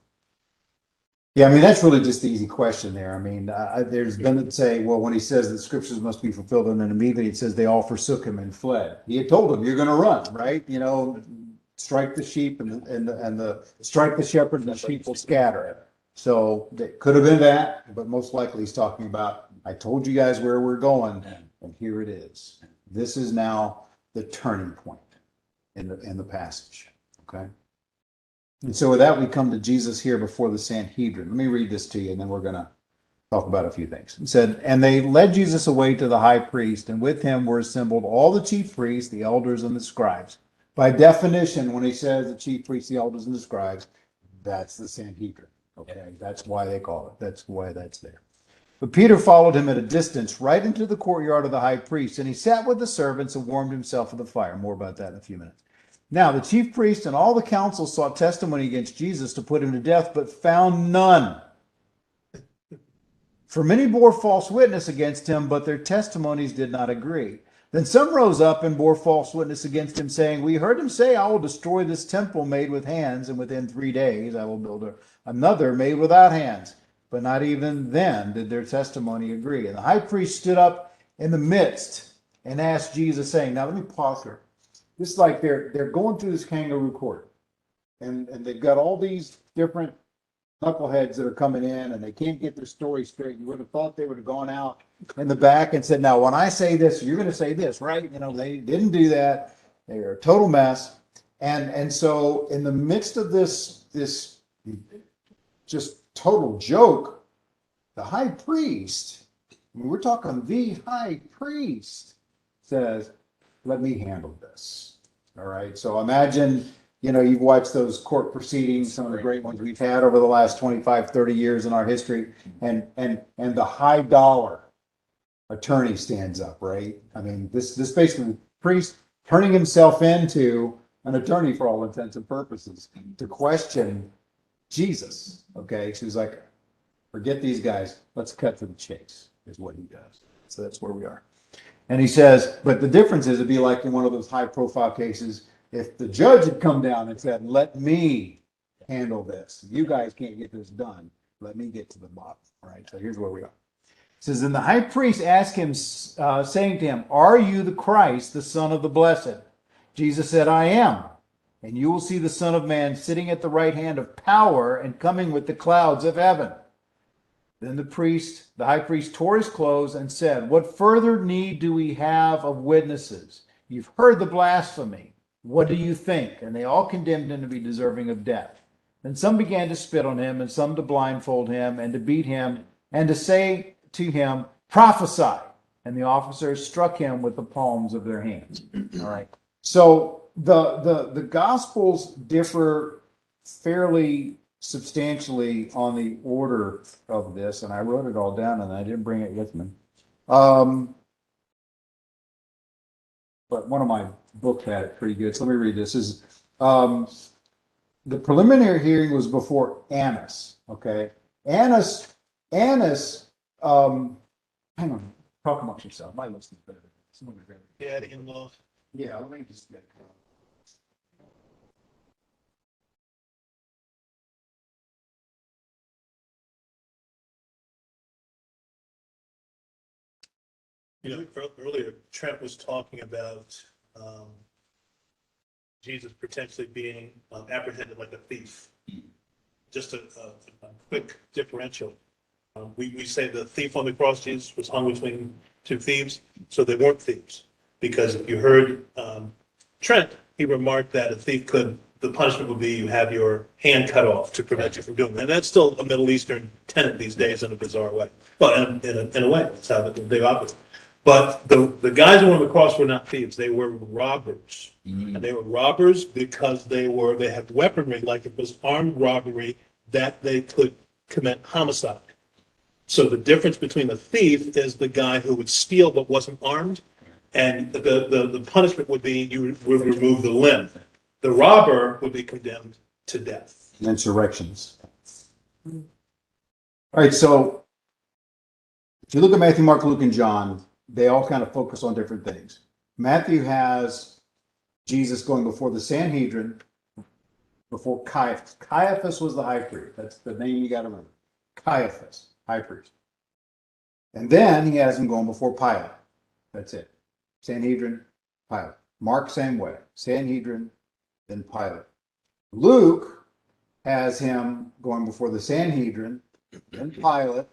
yeah, I mean, that's really just the easy question there. I mean, there's been that say, well, when he says that scriptures must be fulfilled, and then immediately it says they all forsook him and fled. He had told them, you're going to run, right? You know, strike the sheep and the strike the shepherd and the sheep will scatter. So it could have been that, but most likely he's talking about, I told you guys where we're going, and here it is. This is now the turning point in the passage. Okay. And so with that, we come to Jesus here before the Sanhedrin. Let me read this to you, and then we're going to talk about a few things. It said, and they led Jesus away to the high priest, and with him were assembled all the chief priests, the elders, and the scribes. By definition, when he says the chief priests, the elders, and the scribes, that's the Sanhedrin. Okay, that's why they call it. That's why that's there. But Peter followed him at a distance right into the courtyard of the high priest, and he sat with the servants and warmed himself at the fire. More about that in a few minutes. Now, the chief priest and all the council sought testimony against Jesus to put him to death, but found none. For many bore false witness against him, but their testimonies did not agree. Then some rose up and bore false witness against him, saying, we heard him say, I will destroy this temple made with hands, and within 3 days I will build another made without hands. But not even then did their testimony agree. And the high priest stood up in the midst and asked Jesus, saying, now let me pause here. Just like they're going through this kangaroo court, and they've got all these different knuckleheads that are coming in, and they can't get their story straight. You would have thought they would have gone out in the back and said, now, when I say this, you're going to say this, right? You know, they didn't do that. They are a total mess. And so in the midst of this just total joke, the high priest, I mean, we're talking the high priest, says, let me handle this. All right. So imagine, you know, you've watched those court proceedings, some of the great ones we've had over the last 25, 30 years in our history, and the high dollar attorney stands up, right? I mean, this basically priest turning himself into an attorney for all intents and purposes to question Jesus. Okay. So he's like, forget these guys. Let's cut to the chase, is what he does. So that's where we are. And he says, but the difference is it'd be like in one of those high profile cases, if the judge had come down and said, let me handle this. You guys can't get this done. Let me get to the bottom. All right. So here's where we are. It says, and the high priest asked him, saying to him, are you the Christ, the Son of the Blessed? Jesus said, I am. And you will see the Son of Man sitting at the right hand of power and coming with the clouds of heaven. Then the high priest tore his clothes and said, what further need do we have of witnesses? You've heard the blasphemy. What do you think? And they all condemned him to be deserving of death. Then some began to spit on him, and some to blindfold him, and to beat him, and to say to him, prophesy. And the officers struck him with the palms of their hands. All right. So the Gospels differ fairly substantially on the order of this, and I wrote it all down, and I didn't bring it with me. But one of my books had it pretty good. So let me read this. This is the preliminary hearing was before Annas. Okay, Annas. Hang on, talk amongst yourself. My list is better. Dad-in-law. Yeah, let me just get it. You know, earlier Trent was talking about Jesus potentially being apprehended like a thief. Just a quick differential. We say the thief on the cross, Jesus, was hung between two thieves, so they weren't thieves. Because if you heard Trent, he remarked that a thief the punishment would be you have your hand cut off to prevent you from doing that. And that's still a Middle Eastern tenet these days in a bizarre way. Well, in a way, that's how they operate. But the guys who were on the cross were not thieves. They were robbers. And they were robbers because they had weaponry, like it was armed robbery, that they could commit homicide. So the difference between the thief is the guy who would steal but wasn't armed, and the punishment would be you would remove the limb. The robber would be condemned to death. Insurrections. All right, so if you look at Matthew, Mark, Luke, and John, they all kind of focus on different things. Matthew has Jesus going before the Sanhedrin, before Caiaphas. Caiaphas was the high priest. That's the name you got to remember. Caiaphas, high priest. And then he has him going before Pilate. That's it. Sanhedrin, Pilate. Mark, same way. Sanhedrin, then Pilate. Luke has him going before the Sanhedrin, then Pilate,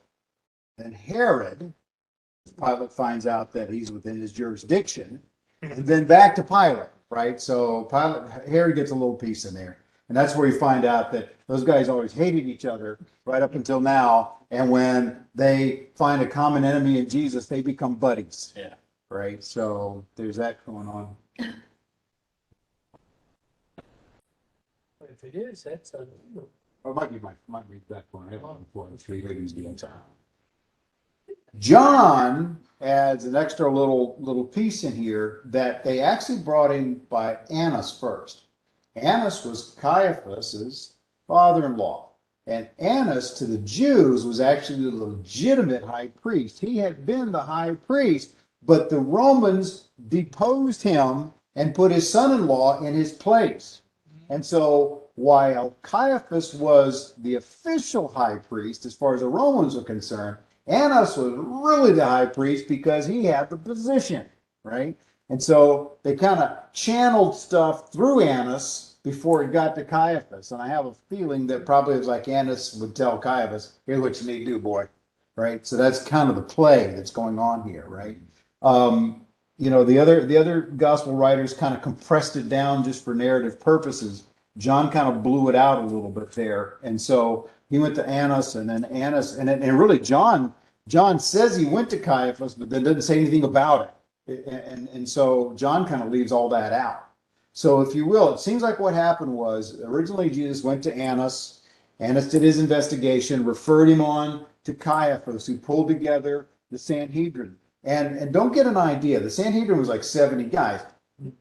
then Herod. Pilate finds out that he's within his jurisdiction, and then back to Pilate, right? So Herod gets a little piece in there. And that's where you find out that those guys always hated each other right up until now. And when they find a common enemy in Jesus, they become buddies. Yeah. Right? So there's that going on. If it is, that's a. Or might be that one. I don't know. Three ladies doing time. John adds an extra little piece in here that they actually brought in by Annas first. Annas was Caiaphas's father-in-law. And Annas to the Jews was actually the legitimate high priest. He had been the high priest, but the Romans deposed him and put his son-in-law in his place. And so while Caiaphas was the official high priest, as far as the Romans were concerned, Annas was really the high priest because he had the position, right? And so they kind of channeled stuff through Annas before it got to Caiaphas. And I have a feeling that probably it was like Annas would tell Caiaphas, here's what you need to do, boy, right? So that's kind of the play that's going on here, right? The other gospel writers kind of compressed it down just for narrative purposes. John kind of blew it out a little bit there. And so he went to Annas, and then Annas, and really John says he went to Caiaphas, but then doesn't say anything about it. And so John kind of leaves all that out. So if you will, it seems like what happened was originally Jesus went to Annas. Annas did his investigation, referred him on to Caiaphas, who pulled together the Sanhedrin. And don't get an idea, the Sanhedrin was like 70 guys.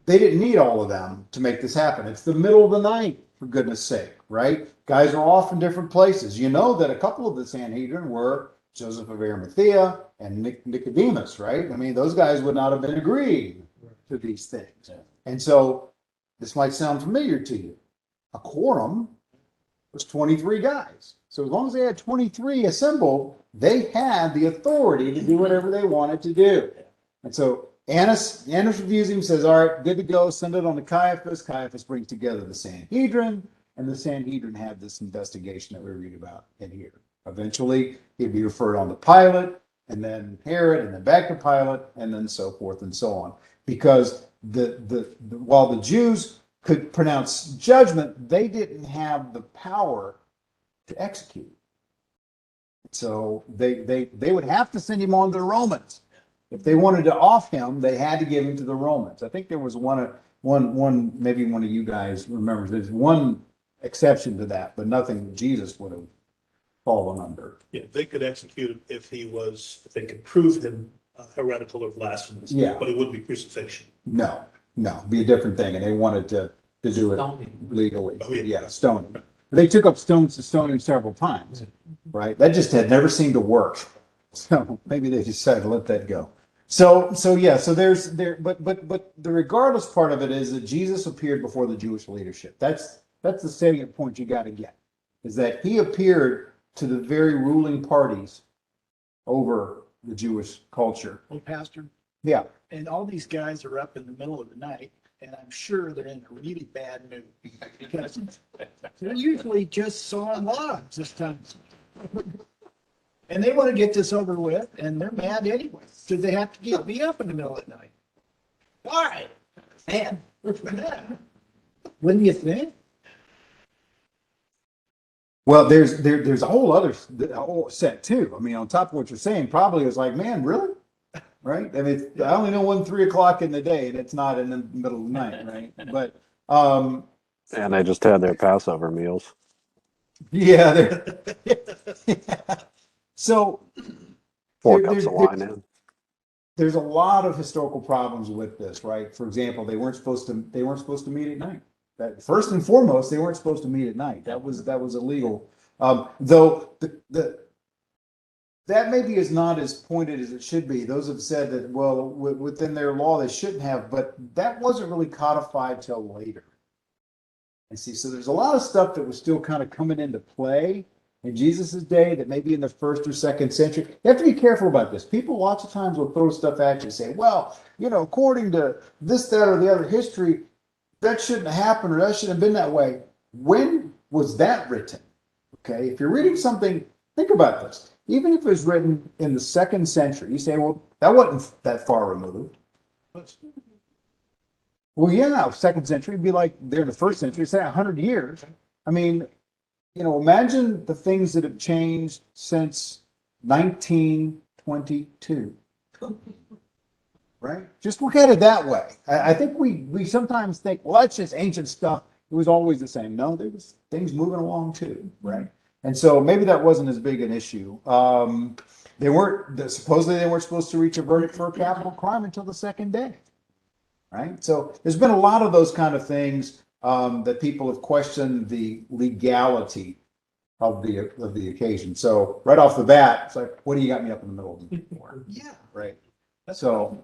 They didn't need all of them to make this happen. It's the middle of the night, for goodness sake, right? Guys are off in different places. You know that a couple of the Sanhedrin were Joseph of Arimathea and Nicodemus, right? I mean, those guys would not have been agreeing to these things. And so this might sound familiar to you. A quorum was 23 guys. So as long as they had 23 assembled, they had the authority to do whatever they wanted to do. And so Annas reviews him, says, all right, good to go, send it on to Caiaphas. Caiaphas brings together the Sanhedrin, and the Sanhedrin had this investigation that we read about in here. Eventually, he'd be referred on to Pilate, and then Herod, and then back to Pilate, and then so forth and so on. Because while the Jews could pronounce judgment, they didn't have the power to execute. So they would have to send him on to the Romans. If they wanted to off him, they had to give him to the Romans. I think there was one, maybe one of you guys remembers. There's one exception to that, but nothing Jesus would have fallen under. Yeah, they could execute him if they could prove him heretical or blasphemous. Yeah. But it wouldn't be crucifixion. No, be a different thing, and they wanted to do it Stoning. legally. Oh, yeah. Yeah, stoning. They took up stones to stone him several times, right? That just had never seemed to work. So maybe they decided to let that go. So there's but the regardless part of it is that Jesus appeared before the Jewish leadership. That's the salient point you got to get, is that he appeared to the very ruling parties over the Jewish culture. Well, Pastor, Yeah. and all these guys are up in the middle of the night, and I'm sure they're in a really bad mood because they're usually just sawing logs this time. And they want to get this over with, and they're mad anyway, because they have to be up in the middle of the night. Why? Man, wouldn't you think? Well, there's a whole set too. I mean, on top of what you're saying, probably it's like, man, really? Right? I mean, I only know 3 o'clock in the day, and it's not in the middle of the night, right? But And they just had their Passover meals. yeah, so 4 There- cups of there's- wine in. there's a lot of historical problems with this, right? For example, they weren't supposed to meet at night. That first and foremost, they weren't supposed to meet at night. That was illegal. Though that maybe is not as pointed as it should be. Those have said that, well, within their law, they shouldn't have, but that wasn't really codified till later. And see, so there's a lot of stuff that was still kind of coming into play in Jesus's day that maybe in the first or second century. You have to be careful about this. People lots of times will throw stuff at you and say, well, according to this, that, or the other history, that shouldn't have happened or that shouldn't have been that way. When was that written? Okay, if you're reading something, think about this. Even if it was written in the second century, you say, well, that wasn't that far removed. Well, yeah, second century would be like they're in the first century, say 100 years. I mean, imagine the things that have changed since 1922. Right? Just look at it that way. I think we sometimes think, well, that's just ancient stuff. It was always the same. No, there was things moving along too, right? And so maybe that wasn't as big an issue. Supposedly they weren't supposed to reach a verdict for a capital crime until the second day, right? So there's been a lot of those kind of things that people have questioned the legality of the occasion. So right off the bat, it's like, what do you got me up in the middle of the for? Yeah, right. So,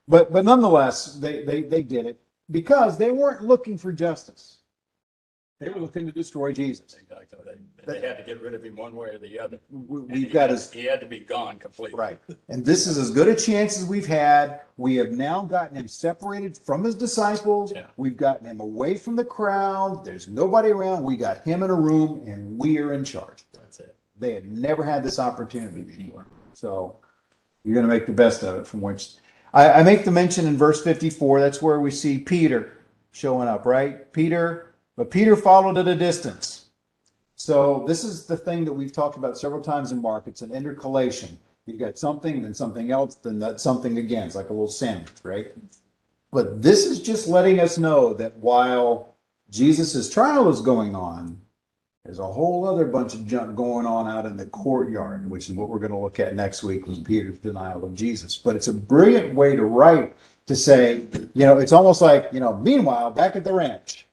but nonetheless, they did it because they weren't looking for justice. They were looking to destroy Jesus. Exactly. They had to get rid of him one way or the other. We've got his He had to be gone completely. right, and this is as good a chance as we've had. We have now gotten him separated from his disciples. Yeah. We've gotten him away from the crowd. There's nobody around. We got him in a room, and we are in charge. That's it. They had never had this opportunity before, so you're going to make the best of it. From which I make the mention in verse 54. That's where we see Peter showing up, right? But Peter followed at a distance. So this is the thing that we've talked about several times in Mark. It's an intercalation. You've got something, then something else, then that something again. It's like a little sandwich, right? But this is just letting us know that while Jesus' trial is going on, there's a whole other bunch of junk going on out in the courtyard, which is what we're going to look at next week with Peter's denial of Jesus. But it's a brilliant way to write, to say, it's almost like, meanwhile, back at the ranch,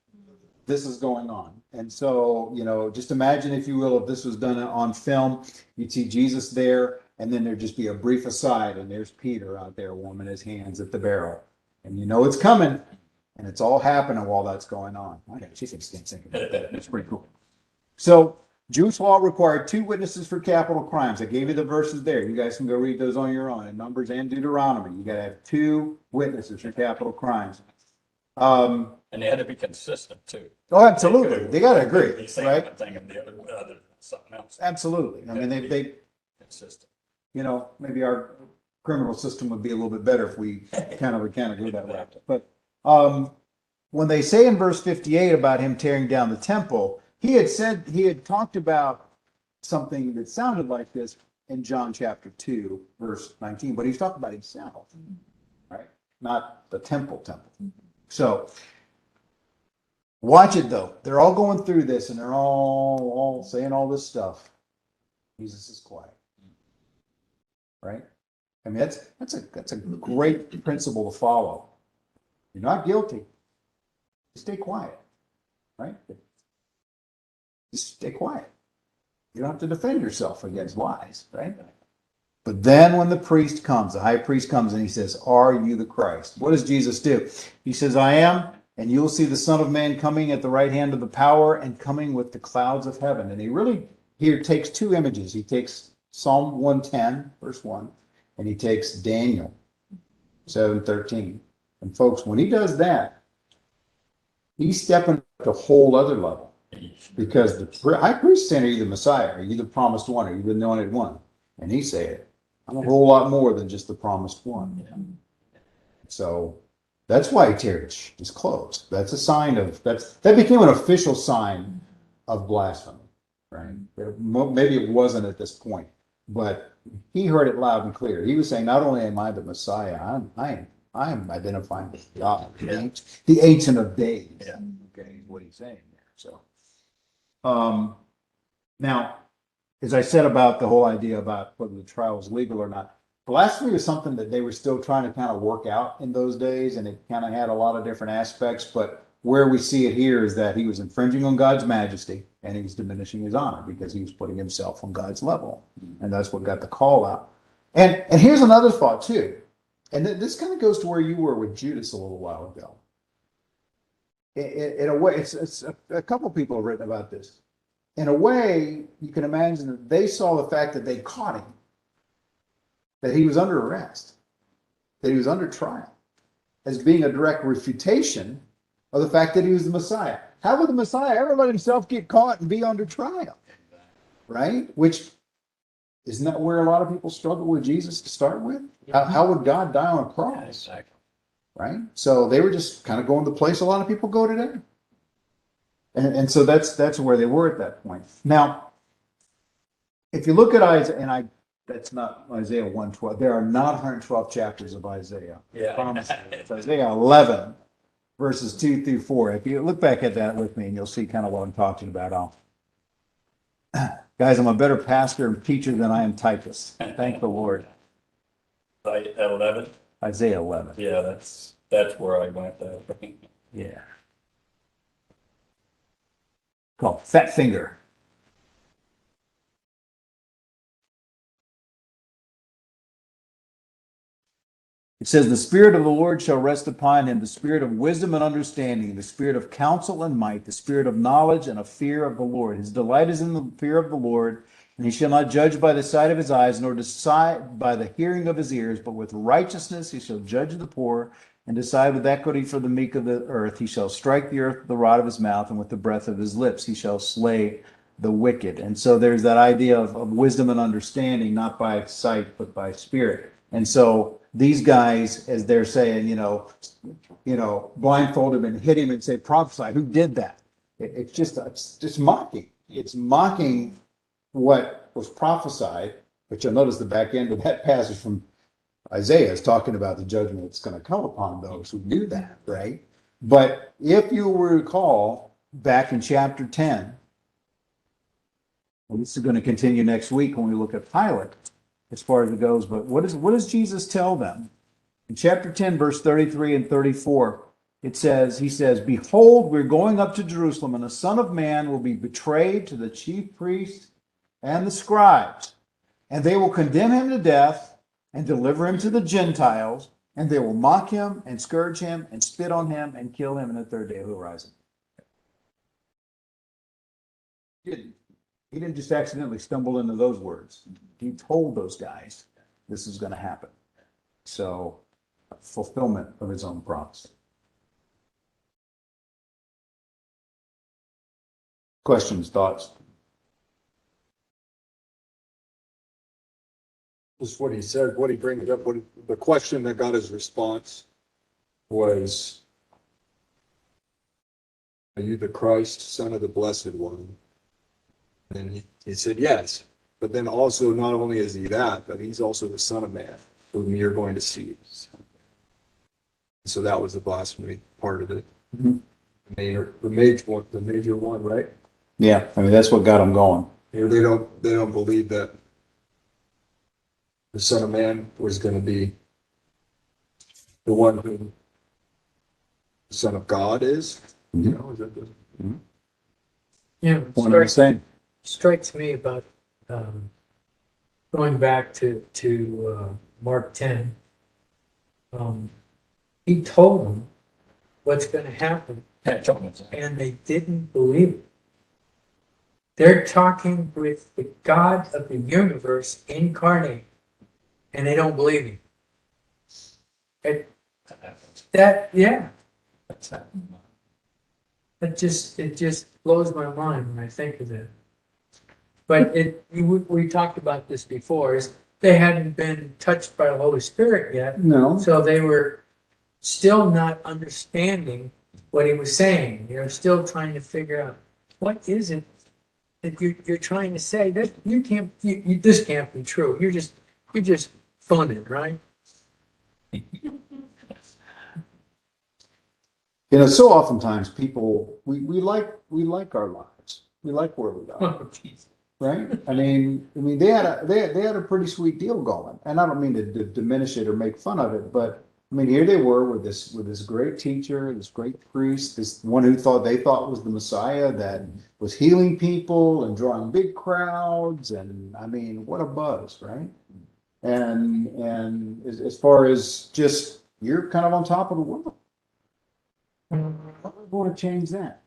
this is going on. And so, just imagine, if you will, if this was done on film, you'd see Jesus there, and then there'd just be a brief aside, and there's Peter out there warming his hands at the barrel. And it's coming, and it's all happening while that's going on. I got chicken stinks thinking about that. It's pretty cool. So, Jewish law required 2 witnesses for capital crimes. I gave you the verses there. You guys can go read those on your own in Numbers and Deuteronomy. You got to have 2 witnesses for capital crimes. And they had to be consistent too. Oh, absolutely. They got to agree, They say right? one thing and the other something else. Absolutely. I mean, they Consistent. maybe our criminal system would be a little bit better if we kind of go that way. But when they say in verse 58 about him tearing down the temple, he had talked about something that sounded like this in John chapter 2, verse 19, but he's talking about himself, right? Not the temple. So watch it though. They're all going through this and they're all saying all this stuff. Jesus is quiet. Right? I mean, that's a great principle to follow. You're not guilty. Stay quiet. Right? Just stay quiet. You don't have to defend yourself against lies, right? But then when the priest comes, the high priest comes and he says, "Are you the Christ?" What does Jesus do? He says, "I am, and you'll see the Son of Man coming at the right hand of the power and coming with the clouds of heaven." And he really here takes 2 images. He takes Psalm 110, verse 1, and he takes Daniel 7:13. And folks, when he does that, he's stepping up to a whole other level. Because the high priest saying, "Are you the Messiah? Are you the promised one? Are you the anointed one?" And he said, "I'm a whole lot more than just the promised one." So that's why he teared his clothes. That's a sign of that became an official sign of blasphemy, right? Maybe it wasn't at this point, but he heard it loud and clear. He was saying, "Not only am I the Messiah, I am identifying with God, the Ancient of Days." Yeah. Okay, is what he's saying there. So, now, as I said about the whole idea about whether the trial was legal or not, blasphemy was something that they were still trying to kind of work out in those days, and it kind of had a lot of different aspects. But where we see it here is that he was infringing on God's majesty and he was diminishing his honor because he was putting himself on God's level. And that's what got the call out. And here's another thought too. And this kind of goes to where you were with Judas a little while ago. In a way, it's a couple people have written about this. In a way, you can imagine that they saw the fact that they caught him, that he was under arrest, that he was under trial, as being a direct refutation of the fact that he was the Messiah. How would the Messiah ever let himself get caught and be under trial? Right? Which, isn't that where a lot of people struggle with Jesus to start with? How would God die on a cross? Exactly. Right? So they were just kind of going the place a lot of people go today. And so that's where they were at that point. Now, if you look at Isaiah, and that's not Isaiah 112. There are not 112 chapters of Isaiah. Yeah. I promise you. It's Isaiah 11, verses 2 through 4. If you look back at that with me, and you'll see kind of what I'm talking about. Guys, I'm a better pastor and teacher than I am typist. Thank the Lord. Like 11? Isaiah 11. Yeah, that's where I went there. Yeah. Called Fat Finger. It says, the Spirit of the Lord shall rest upon him, the Spirit of wisdom and understanding, the Spirit of counsel and might, the Spirit of knowledge and of fear of the Lord. His delight is in the fear of the Lord, and he shall not judge by the sight of his eyes, nor decide by the hearing of his ears, but with righteousness he shall judge the poor, and decide with equity for the meek of the earth. He shall strike the earth with the rod of his mouth, and with the breath of his lips he shall slay the wicked. And so there's that idea of wisdom and understanding, not by sight, but by spirit. And so these guys, as they're saying, blindfold him and hit him and say, prophesy. Who did that? It's just mocking. It's mocking what was prophesied, but you'll notice the back end of that passage from Isaiah is talking about the judgment that's going to come upon those who do that, right? But if you will recall, back in chapter 10, and this is going to continue next week when we look at Pilate, as far as it goes, but what does Jesus tell them? In chapter 10, verse 33 and 34, he says, behold, we're going up to Jerusalem, and the Son of Man will be betrayed to the chief priests and the scribes, and they will condemn him to death and deliver him to the Gentiles, and they will mock him and scourge him and spit on him and kill him, and the third day he'll rise again. He didn't just accidentally stumble into those words. He told those guys this is going to happen. So, fulfillment of his own promise. Questions, thoughts? Just what he said, what he brings up, the question that got his response was, are you the Christ, Son of the Blessed One? And he said, yes. But then also, not only is he that, but he's also the Son of Man, whom you're going to see. So that was the blasphemy part of it. Mm-hmm. The major one, right? Yeah, I mean, that's what got them going. They don't believe that the Son of Man was going to be the one who the Son of God is. Mm-hmm. You know, is that the Yeah, One of the same. strikes me about going back to Mark 10. He told them what's going to happen, and they didn't believe it. They're talking with the God of the universe incarnate, and they don't believe him. It just blows my mind when I think of it. But we talked about this before, is they hadn't been touched by the Holy Spirit yet, No. so they were still not understanding what he was saying. They're still trying to figure out, what is it that you're trying to say? That this can't be true. You're just funning, right? So oftentimes people, we like our lives. We like where we are. Oh, geez. Right? I mean, they had a pretty sweet deal going, and I don't mean to diminish it or make fun of it, but I mean, here they were with this great teacher, this great priest, this one who they thought was the Messiah that was healing people and drawing big crowds. And I mean, what a buzz, right? And as far as just, you're kind of on top of the world. Why would we want to change that?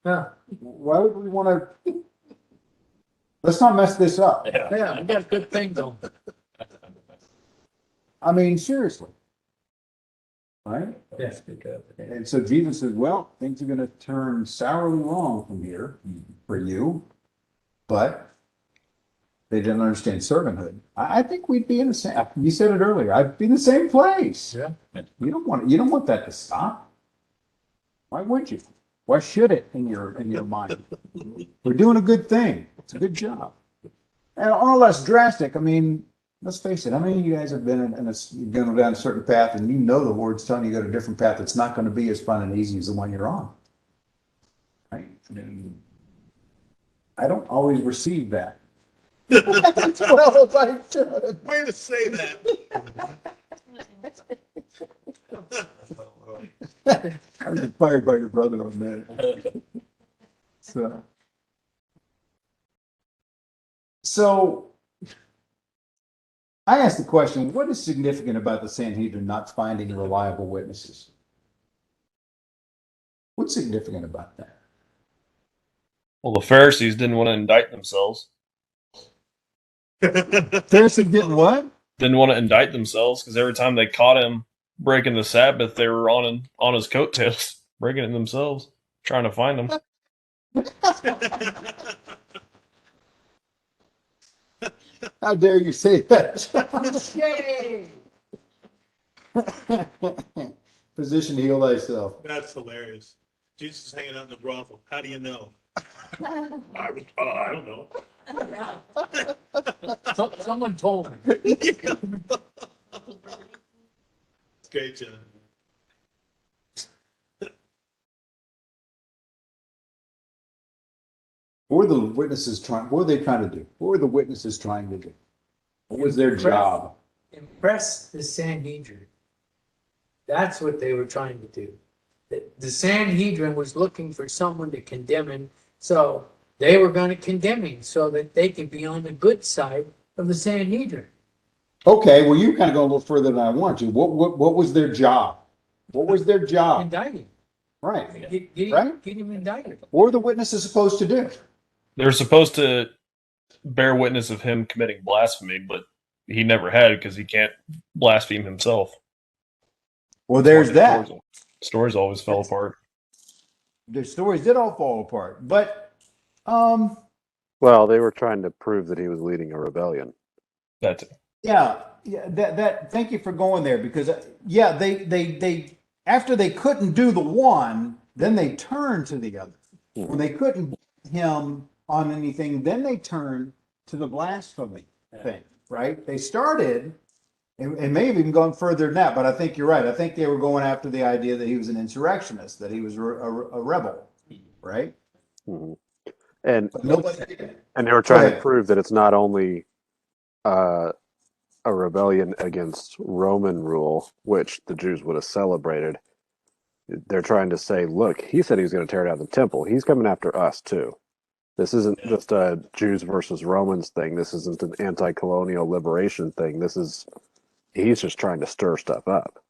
Yeah. Why would we want to? Let's not mess this up. Yeah. Yeah, we got a good thing though. I mean, seriously. Right? Yes, because. And so Jesus says, well, things are going to turn sourly wrong from here for you. But they didn't understand servanthood. I think we'd be in the same, you said it earlier, I'd be in the same place. Yeah. You don't want that to stop. Why would you? Why should it in your mind? We're doing a good thing. It's a good job. And on a less drastic, I mean, let's face it, how many of you guys have been you're going down a certain path and you know the Lord's telling you to go to a different path that's not going to be as fun and easy as the one you're on? Right? And I don't always receive that. Well, if I should. Way to say that. I was inspired by your brother on that. So I asked the question, what is significant about the Sanhedrin not finding reliable witnesses? What's significant about that? Well, the Pharisees didn't want to indict themselves. Pharisees didn't what? Didn't want to indict themselves because every time they caught him breaking the Sabbath, they were on his coattails, breaking it themselves, trying to find him. How dare you say that? Physician, heal thyself. That's hilarious. Jesus is hanging out in the brothel. How do you know? I don't know. Someone told me. It's great, John. What were the witnesses trying? What were they trying to do? What were the witnesses trying to do? What was their job? Impress the Sanhedrin. That's what they were trying to do. The Sanhedrin was looking for someone to condemn him, so they were going to condemn him so that they could be on the good side of the Sanhedrin. Okay, well, you kind of go a little further than I want you. What was their job? What was their job? Indict him. Right. Get Right. him indicted. What were the witnesses supposed to do? They were supposed to bear witness of him committing blasphemy, but he never had because he can't blaspheme himself. Well, there's that. Stories always fell apart. The stories did all fall apart, but Well, they were trying to prove that he was leading a rebellion. That's it. yeah, that. Thank you for going there because yeah, they after they couldn't do the one, then they turned to the other. When they couldn't get him on anything, then they turned to the blasphemy thing. Right? They started. And may have even gone further than that, but I think you're right. I think they were going after the idea that he was an insurrectionist, that he was a rebel, right? Mhm. And But nobody did it. and they were trying ahead. to prove that it's not only a rebellion against Roman rule, which the Jews would have celebrated. They're trying to say, look, he said he was going to tear down the temple. He's coming after us too. This isn't just a Jews versus Romans thing. This isn't an anti-colonial liberation thing. He's just trying to stir stuff up.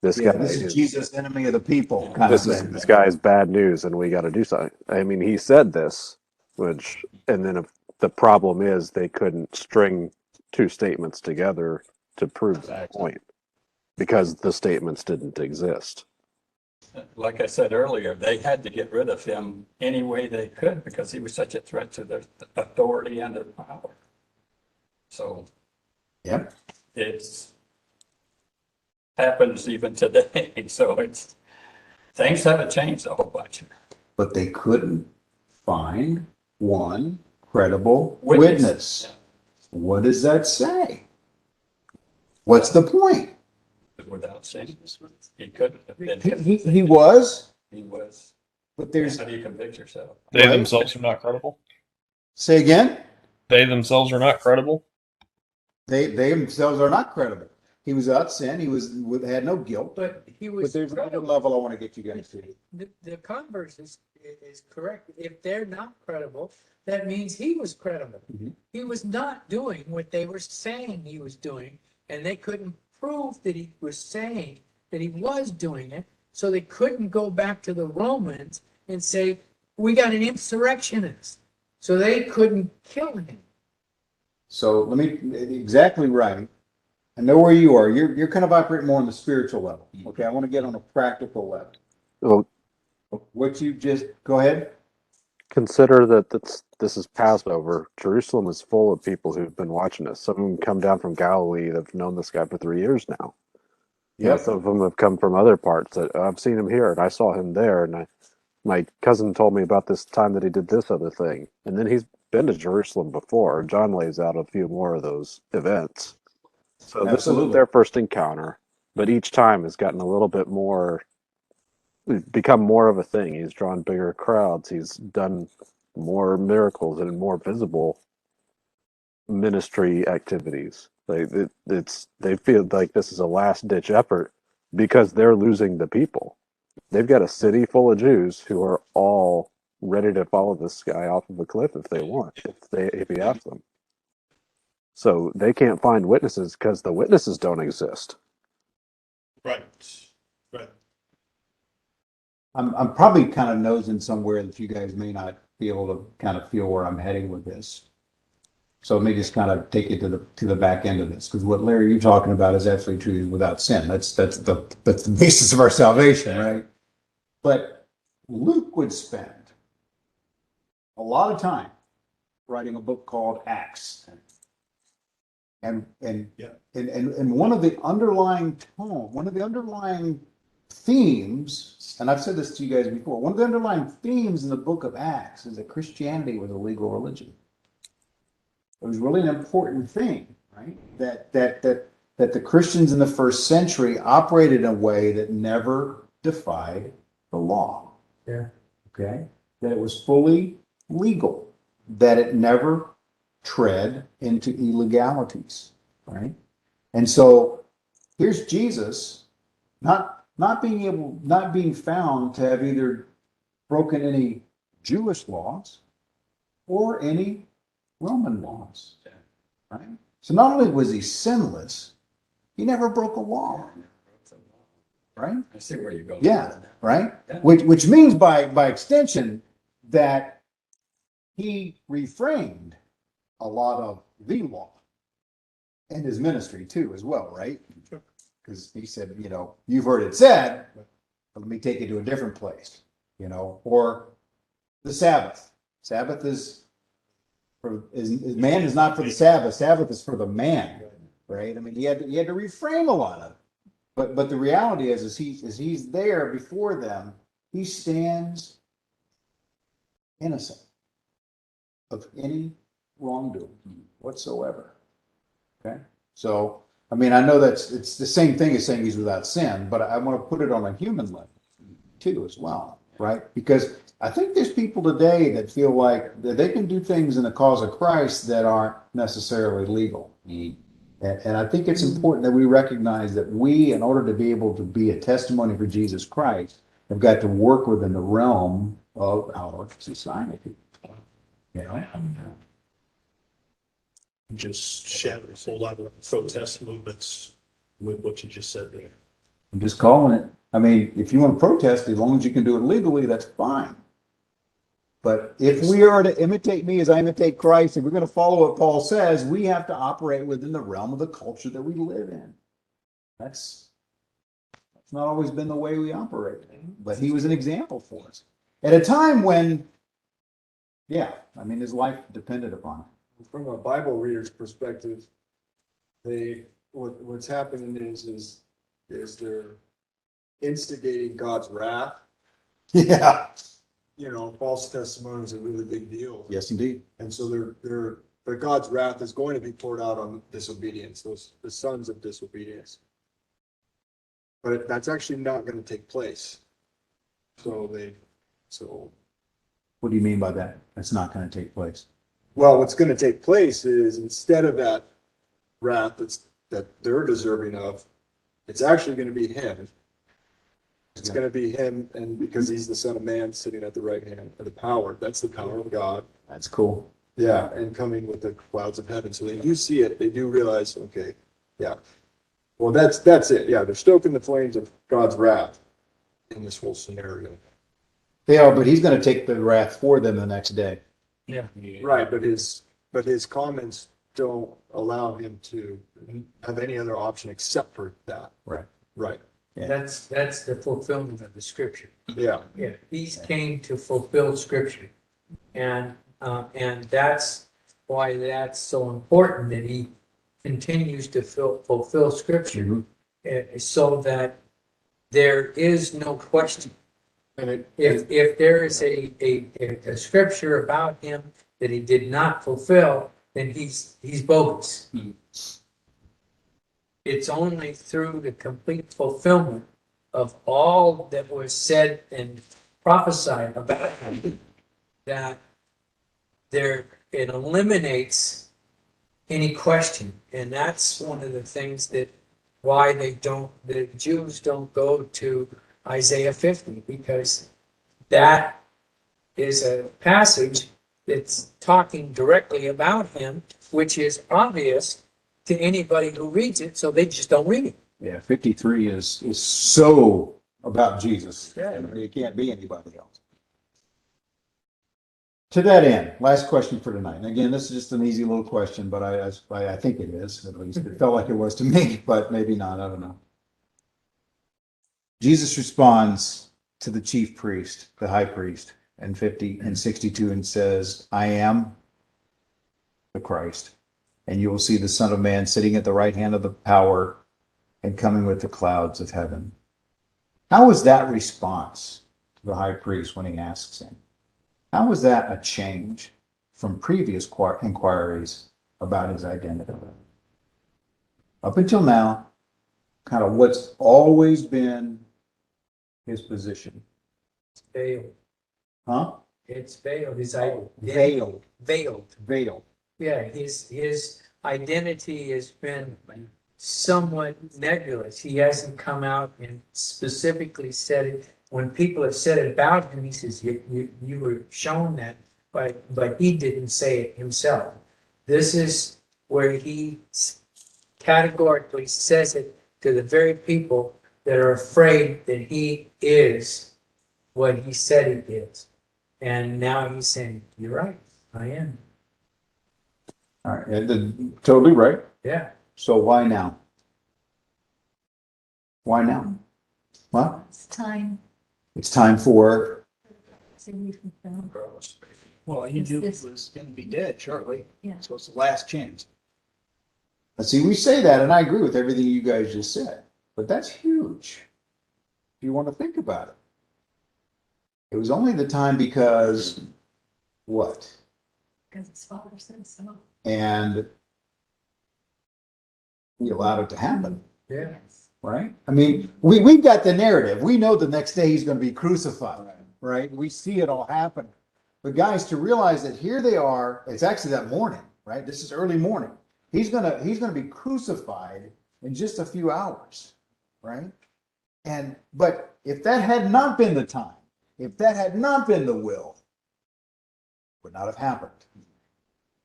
This Yeah, guy this is is Jesus, enemy of the people, kind of thing. this guy is bad news, and we got to do something. I mean, he said this, and then the problem is they couldn't string two statements together to prove that point because the statements didn't exist. Like I said earlier, they had to get rid of him any way they could because he was such a threat to their authority and their power. So Yep. it's happens even today. So things haven't changed a whole bunch. But they couldn't find one credible Witness. witness. What does that say? What's the point? Without saying he couldn't have been. He was, He was. but there's, How do you convict yourself? They Right. themselves are not credible. say again? They themselves are not credible. They themselves are not credible. He was without sin. He had no guilt. But he But was there's another credible. level I want to get you guys to. The converse is correct. If they're not credible, that means he was credible. Mhm. He was not doing what they were saying he was doing, and they couldn't prove that he was saying that he was doing it. So they couldn't go back to the Romans and say, we got an insurrectionist. So they couldn't kill him. So let me, exactly right. I know where you are. You're kind of operating more on the spiritual level. Okay, I want to get on a practical level. Well, What you just, go ahead. consider that this is Passover. Jerusalem is full of people who've been watching this. Some of them come down from Galilee that have known this guy for 3 years now. You know, some of them have come from other parts that I've seen him here and I saw him there. And my cousin told me about this time that he did this other thing. And then he's been to Jerusalem before. John lays out a few more of those events. So this isn't Absolutely. their first encounter, but each time has gotten a little bit more, become more of a thing. He's drawn bigger crowds. He's done more miracles and more visible ministry activities. They feel like this is a last ditch effort because they're losing the people. They've got a city full of Jews who are all ready to follow this guy off of a cliff if they want, if he asks them. So they can't find witnesses because the witnesses don't exist. Right. Right. I'm probably kind of nosing somewhere that you guys may not be able to kind of feel where I'm heading with this. So let me just kind of take it to the back end of this, because what Larry, you're talking about is absolutely true without sin. That's the basis of our salvation, right? But Luke would spend a lot of time writing a book called Acts. And one of the underlying themes, and I've said this to you guys before, one of the underlying themes in the book of Acts is that Christianity was a legal religion. It was really an important thing, right? That the Christians in the first century operated in a way that never defied the law. Yeah. Okay? That it was fully legal, that it never tread into illegalities, right? And so here's Jesus not being found to have either broken any Jewish laws or any Roman laws, right? So not only was he sinless, he never broke a law, right? I see where you're going. Yeah, right? Yeah. Which means by extension that he reframed a lot of the law in his ministry too, as well, right? Because he said, you've heard it said, but let me take you to a different place, or the Sabbath. Sabbath man is not for the Sabbath. Sabbath is for the man, right? I mean, he had to reframe a lot of it. But the reality is he's there before them, he stands innocent of any wrongdoing whatsoever. Okay, so I mean, I know it's the same thing as saying he's without sin, but I want to put it on a human level too, as well, right? Because I think there's people today that feel like that they can do things in the cause of Christ that aren't necessarily legal. And I think it's important that we recognize that we, in order to be able to be a testimony for Jesus Christ, have got to work within the realm of our society. Just shatter a whole lot of protest movements with what you just said there. I'm just calling it. I mean, if you want to protest, as long as you can do it legally, that's fine. But if we are to imitate me as I imitate Christ, and we're going to follow what Paul says, we have to operate within the realm of the culture that we live in. That's not always been the way we operate. But he was an example for us. At a time when, his life depended upon it. From a Bible reader's perspective, what's happening is they're instigating God's wrath. Yeah. False testimony is a really big deal. Yes, indeed. And so God's wrath is going to be poured out on disobedience, the sons of disobedience. But that's actually not going to take place. So What do you mean by that? That's not going to take place. well, what's going to take place is instead of that wrath that's that they're deserving of, it's actually going to be him. It's going to be him, and because he's the Son of Man sitting at the right hand of the power, that's the power of God. That's cool. Yeah, and coming with the clouds of heaven. So they do see it. They do realize, okay, yeah. Well, that's it. Yeah, they're stoking the flames of God's wrath in this whole scenario. They are, but he's gonna take the wrath for them the next day. Yeah. Right, but his comments don't allow him to have any other option except for that. Right. Right. Yeah. That's the fulfillment of the scripture. Yeah. Yeah, he came to fulfill scripture. And that's why that's so important that he continues to fulfill scripture so that there is no question. And If there is a scripture about him that he did not fulfill, then he's bogus. It's only through the complete fulfillment of all that was said and prophesied about him that it eliminates any question. And that's one of the things that why the Jews don't go to Isaiah 50, because that is a passage that's talking directly about him, which is obvious to anybody who reads it, so they just don't read it. Yeah, 53 is so about Jesus. Yeah. It can't be anybody else. To that end, last question for tonight. And again, this is just an easy little question, but I think it is, at least. It felt like it was to me, but maybe not. I don't know. Jesus responds to the chief priest, the high priest, in 50 and 62 and says, I am the Christ, and you will see the Son of Man sitting at the right hand of the power and coming with the clouds of heaven. How was that response to the high priest when he asks him? How was that a change from previous inquiries about his identity? Up until now, kind of what's always been his position. It's veiled. Huh? It's veiled. His Veiled. veiled. Veiled. Yeah, his identity has been somewhat nebulous. He hasn't come out and specifically said it. When people have said it about him, he says, you were shown that, but he didn't say it himself. This is where he categorically says it to the very people that are afraid that he is what he said he is. And now he's saying, you're right, I am. All right. Totally right. Yeah. So why now? Why now? What? It's time. It's time for, to be fulfilled. Well, he knew he This- was gonna be dead shortly. Yeah. So it's the last chance. see, we say that, and I agree with everything you guys just said, but that's huge. If you want to think about it. It was only the time because what? Because his father said so. And he allowed it to happen, Yeah. Yes. right? I mean, we've got the narrative. We know the next day he's going to be crucified, right? We see it all happen. But guys, to realize that here they are, it's actually that morning, right? This is early morning. He's gonna be crucified in just a few hours, right? But if that had not been the time, if that had not been the will, it would not have happened.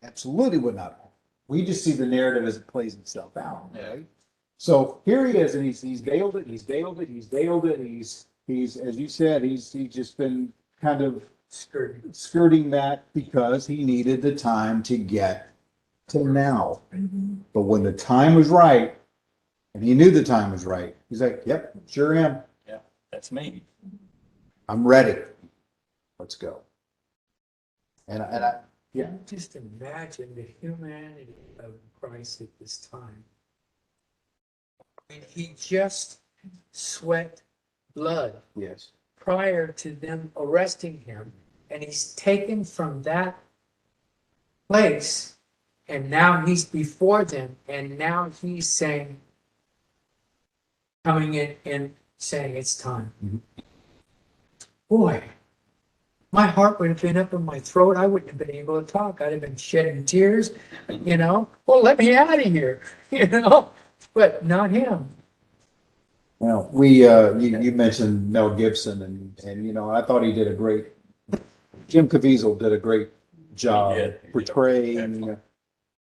Absolutely would not have. We just see the narrative as it plays itself out, right? So here he is, and he's veiled it, he's veiled it, he's veiled it, he's as you said, he's just been kind of skirting that because he needed the time to get to now. But when the time was right, and he knew the time was right, he's like, yep, sure am. That's me. I'm ready. Let's go. And I yeah. Just imagine the humanity of Christ at this time. And he just sweat blood Yes. prior to them arresting him. And he's taken from that place. And now he's before them. And now he's saying, coming in and saying it's time. Mhm. Boy, my heart would have been up in my throat. I wouldn't have been able to talk. I'd have been shedding tears, Well, let me out of here, but not him. Well, you mentioned Mel Gibson and, you know, I thought he did a great, Jim Caviezel did a great job He did. portraying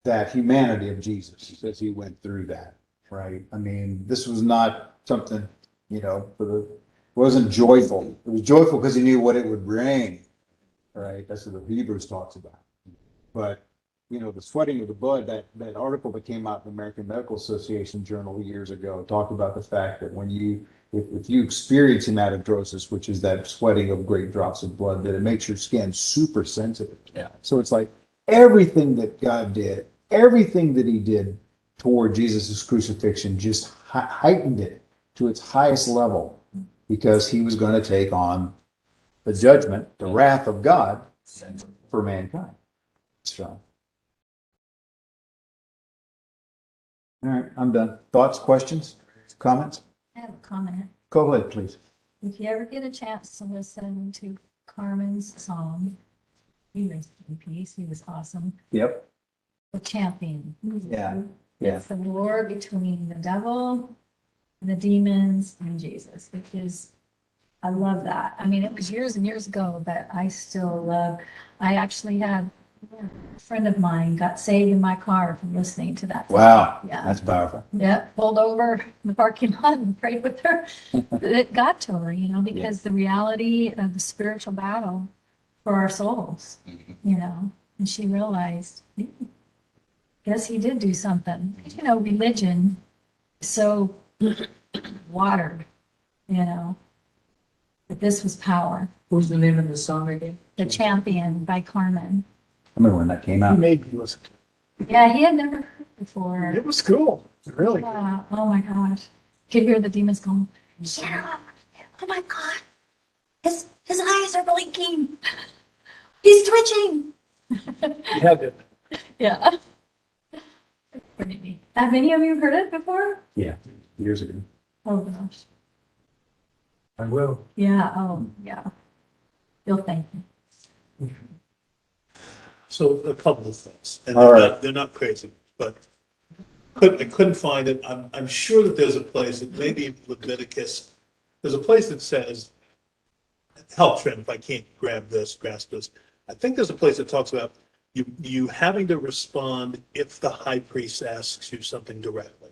that humanity of Jesus as he went through that, right? I mean, this was not something, you know, wasn't joyful. It was joyful because he knew what it would bring, right? That's what the Hebrews talks about. But, you know, the sweating of the blood, that article that came out in the American Medical Association Journal years ago talked about the fact that when if you experience hematidrosis, which is that sweating of great drops of blood, that it makes your skin super sensitive. Yeah. So it's like everything that God did, everything that he did toward Jesus' crucifixion just heightened it to its highest level because he was going to take on the judgment, the wrath of God for mankind. So. All right, I'm done. Thoughts, questions, comments? I have a comment. Go ahead, please. If you ever get a chance to listen to Carmen's song, he rest in peace, he was awesome. Yep. The Champion. Yeah, yeah. It's the war between the devil, the demons, and Jesus, which is, I love that. I mean, it was years and years ago, but I still love, I actually had a friend of mine got saved in my car from listening to that. Wow, Yeah. that's powerful. Yeah, pulled over in the parking lot and prayed with her. It got to her, you know, because the reality of the spiritual battle for our souls, you know, and she realized, guess he did do something. You know, religion is so watered, you know, but this was power. Who's the name of the song again? The Champion by Carmen. I remember when that came He out. made me listen. Yeah, he had never heard it before. It was cool, really. Yeah. Oh my gosh. Could hear the demons going, shut up. Oh my God. His eyes are blinking. He's twitching. He had to. Yeah. Pretty neat. Have any of you heard it before? Yeah, years ago. Oh gosh. I will. Yeah. Oh yeah. You'll thank me. So a couple of things, and All they're not crazy, but I couldn't find it. I'm sure that there's a place that maybe Leviticus, there's a place that says, help Trent if I can't grasp this. I think there's a place that talks about you having to respond if the high priest asks you something directly.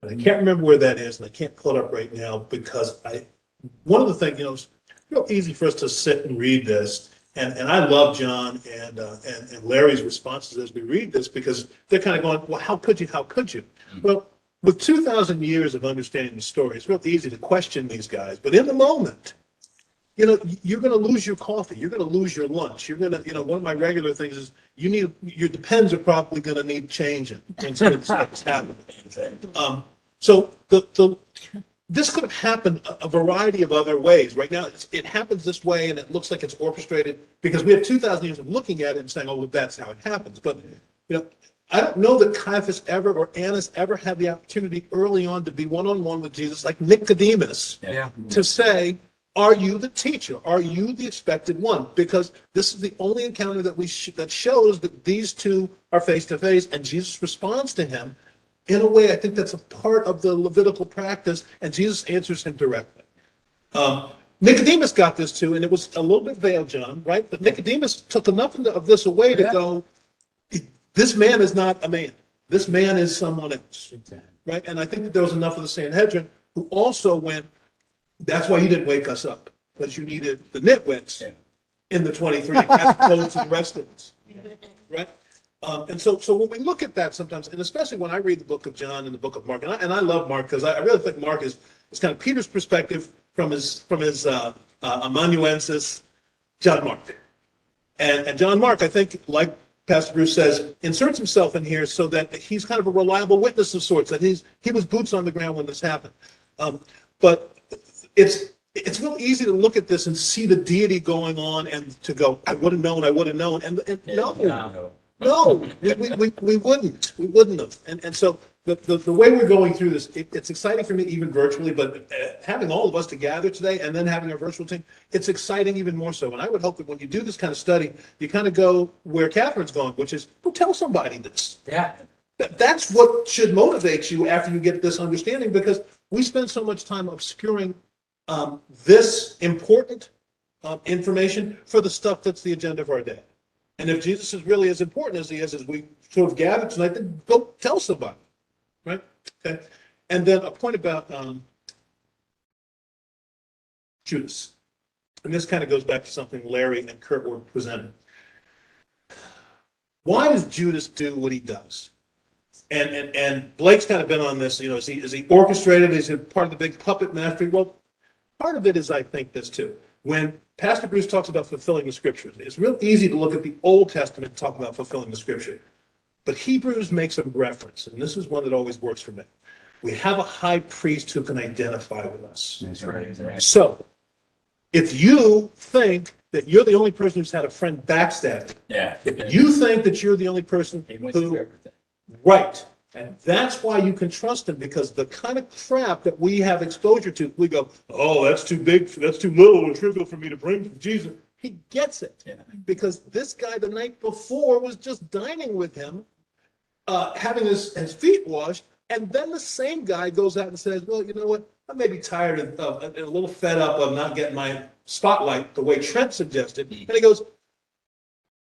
And I can't remember where that is, and I can't pull it up right now because one of the things, you know, it's real easy for us to sit and read this. And I love John and Larry's responses as we read this because they're kind of going, well, how could you? How could you? Well, with 2,000 years of understanding the story, it's real easy to question these guys. But in the moment, you know, you're going to lose your coffee. You're going to lose your lunch. You're going to, you know, one of my regular things is your depends are probably going to need changing. And so it's happening. So this could have happened a variety of other ways. Right now, it happens this way, and it looks like it's orchestrated because we have 2,000 years of looking at it and saying, "Oh, well, that's how it happens." But you know, I don't know that Caiaphas ever or Annas ever had the opportunity early on to be one-on-one with Jesus, like Nicodemus, Yeah. to say, "Are you the teacher? Are you the expected one?" Because this is the only encounter that that shows that these two are face to face, and Jesus responds to him. In a way, I think that's a part of the Levitical practice, and Jesus answers him directly. Nicodemus got this too, and it was a little bit veiled, John, right? But Nicodemus took enough of this away to go, this man is not a man. This man is someone else, right? And I think that there was enough of the Sanhedrin who also went, that's why he didn't wake us up, because you needed the nitwits in the 23 as opposed to the rest of us, right? And so when we look at that sometimes, and especially when I read the book of John and the book of Mark, and I love Mark because I really think Mark is kind of Peter's perspective from his amanuensis, John Mark. And John Mark, I think, like Pastor Bruce says, inserts himself in here so that he's kind of a reliable witness of sorts, that he was boots on the ground when this happened. But it's real easy to look at this and see the deity going on and to go, I would have known. And no, we wouldn't have. And so the way we're going through this, it's exciting for me even virtually, but having all of us to gather today and then having our virtual team, it's exciting even more so. And I would hope that when you do this kind of study, you kind of go where Catherine's going, which is, go tell somebody this. Yeah. That's what should motivate you after you get this understanding, because we spend so much time obscuring this important information for the stuff that's the agenda of our day. And if Jesus is really as important as he is, as we sort of gathered tonight, then go tell somebody, right? Okay. And then a point about Judas. And this kind of goes back to something Larry and Kurt were presenting. Why does Judas do what he does? And Blake's kind of been on this, you know, is he orchestrated? Is he part of the big puppet mastery? Well, part of it is, I think, this too. When Pastor Bruce talks about fulfilling the scriptures, it's real easy to look at the Old Testament and talk about fulfilling the scripture. But Hebrews makes a reference, and this is one that always works for me. We have a high priest who can identify with us. That's right. So if you think that you're the only person who's had a friend backstab, Yeah. if you think that you're the only person He went through who, everything. right, and that's why you can trust him, because the kind of crap that we have exposure to, we go, oh, that's too big, that's too little or trivial for me to bring to Jesus. He gets it, Yeah. because this guy the night before was just dining with him, having his feet washed, and then the same guy goes out and says, well, you know what, I may be tired of and a little fed up of not getting my spotlight the way Trent suggested. And he goes,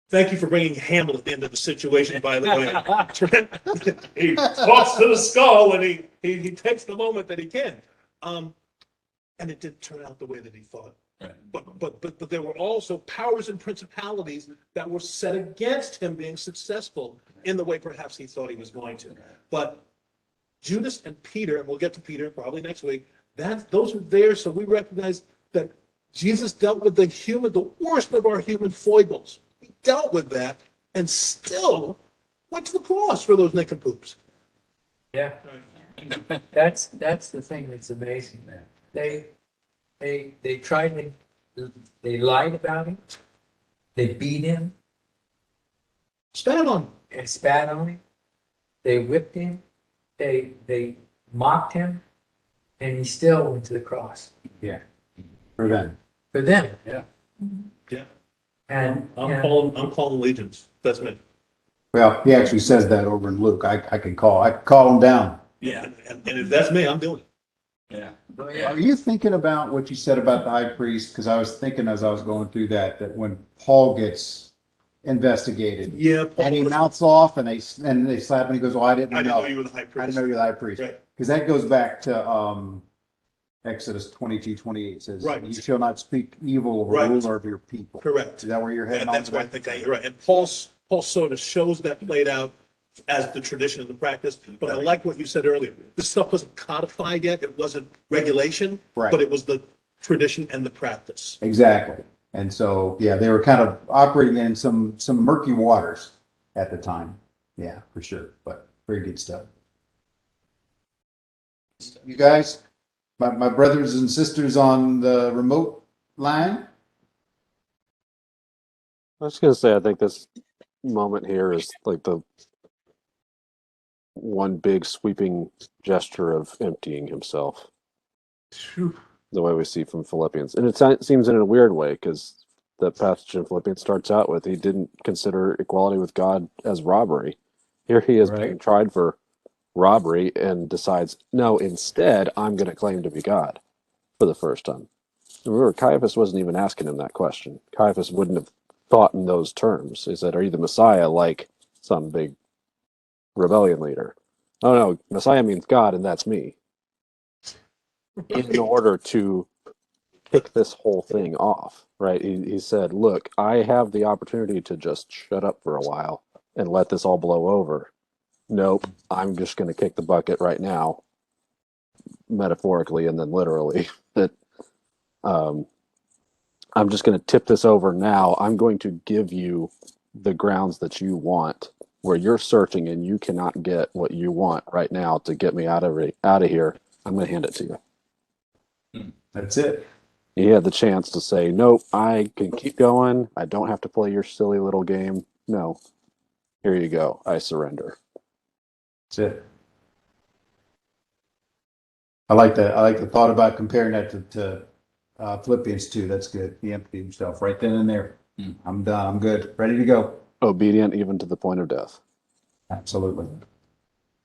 thank you for bringing Hamlet into the situation, by the way. Trent, he talks to the skull, and he takes the moment that he can. And it didn't turn out the way that he thought. Right. But there were also powers and principalities that were set against him being successful in the way perhaps he thought he was going to. But Judas and Peter, and we'll get to Peter probably next week, those are there, so we recognize that Jesus dealt with the worst of our human foibles. He dealt with that and still went to the cross for those nincompoops. Yeah. That's the thing that's amazing, man. They tried to, they lied about him. They beat him Stand on. and spat on him. They whipped him. They mocked him, and he still went to the cross For them. for them. Yeah. Yeah. And I'm calling allegiance. That's me. Well, he actually says that over in Luke. I can call him down. Yeah. And if that's me, I'm doing it. Yeah. Are you thinking about what you said about the high priest? Because I was thinking as I was going through that when Paul gets investigated Yeah. and he mouths off and they slap him and he goes, "Oh, I didn't I didn't know. know you were the high I priest. didn't know you're the high priest." Right. Because that goes back to Exodus 22:28 says, Right. "You shall not speak evil of a Right. ruler of your people." Correct. Is that where you're heading? And that's why I think you're right. And Paul sort of shows that played out as the tradition and the practice. But I like what you said earlier. This stuff wasn't codified yet. It wasn't regulation, Right. but it was the tradition and the practice. Exactly. And so, yeah, they were kind of operating in some murky waters at the time. Yeah, for sure. But very good stuff. You guys, my brothers and sisters on the remote line. I was gonna say, I think this moment here is like the one big sweeping gesture of emptying himself, the way we see from Philippians. And it seems in a weird way, because the passage in Philippians starts out with, he didn't consider equality with God as robbery. Here he is being tried for robbery and decides, no, instead, I'm going to claim to be God for the first time. Remember, Caiaphas wasn't even asking him that question. Caiaphas wouldn't have thought in those terms. He said, are you the Messiah, like some big rebellion leader? Oh no, Messiah means God, and that's me. In order to kick this whole thing off, right? He said, look, I have the opportunity to just shut up for a while and let this all blow over. Nope, I'm just going to kick the bucket right now, metaphorically and then literally. That I'm just going to tip this over now. I'm going to give you the grounds that you want, where you're searching and you cannot get what you want right now to get me out of here. I'm going to hand it to you. That's it. He had the chance to say, nope, I can keep going. I don't have to play your silly little game. No, here you go. I surrender. That's it. I like the thought about comparing that to Philippians 2. That's good. He emptied himself right then and there. I'm done. I'm good. Ready to go. Obedient even to the point of death. Absolutely.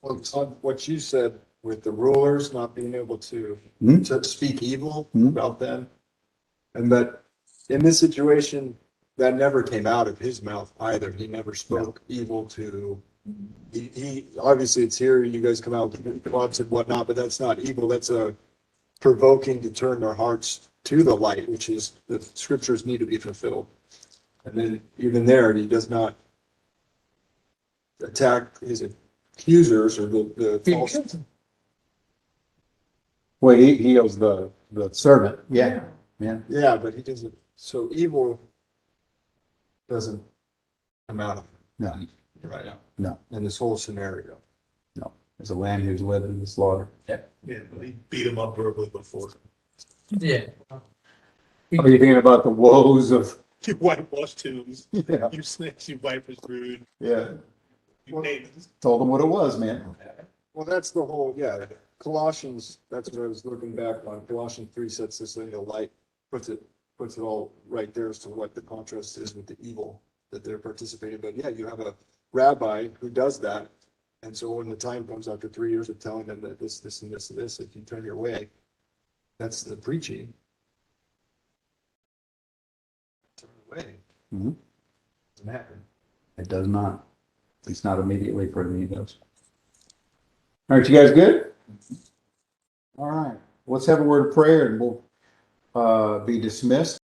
Well, on what you said with the rulers not being able to, Hmm? to speak evil Hmm? about them. And that in this situation, that never came out of his mouth either. He never spoke evil to, he, obviously it's here, you guys come out with plots and whatnot, but that's not evil. That's a provoking to turn their hearts to the light, which is the scriptures need to be fulfilled. And then even there, he does not attack his accusers or the false. Well, he heals the servant. Yeah. Yeah. Yeah, but he doesn't, so evil doesn't come out of No, him right now. no, In this whole scenario. no. There's a lamb who's led in the slaughter. Yeah, but he beat him up verbally before. Yeah. Are you thinking about the woes of, You whitewash tombs, yeah, you snakes, you vipers brood, yeah. you name it. Told them what it was, man. Well, that's the whole, yeah, Colossians, that's what I was looking back on. Colossians 3 sets this thing to light, puts it all right there as to what the contrast is with the evil that they're participating. But yeah, you have a rabbi who does that. And so when the time comes after 3 years of telling them that this, and this, and this, if you turn your way, that's the preaching. Turn away. Mhm. Doesn't happen. It does not. At least not immediately for any of those. All right, you guys good? All right. Let's have a word of prayer and we'll be dismissed.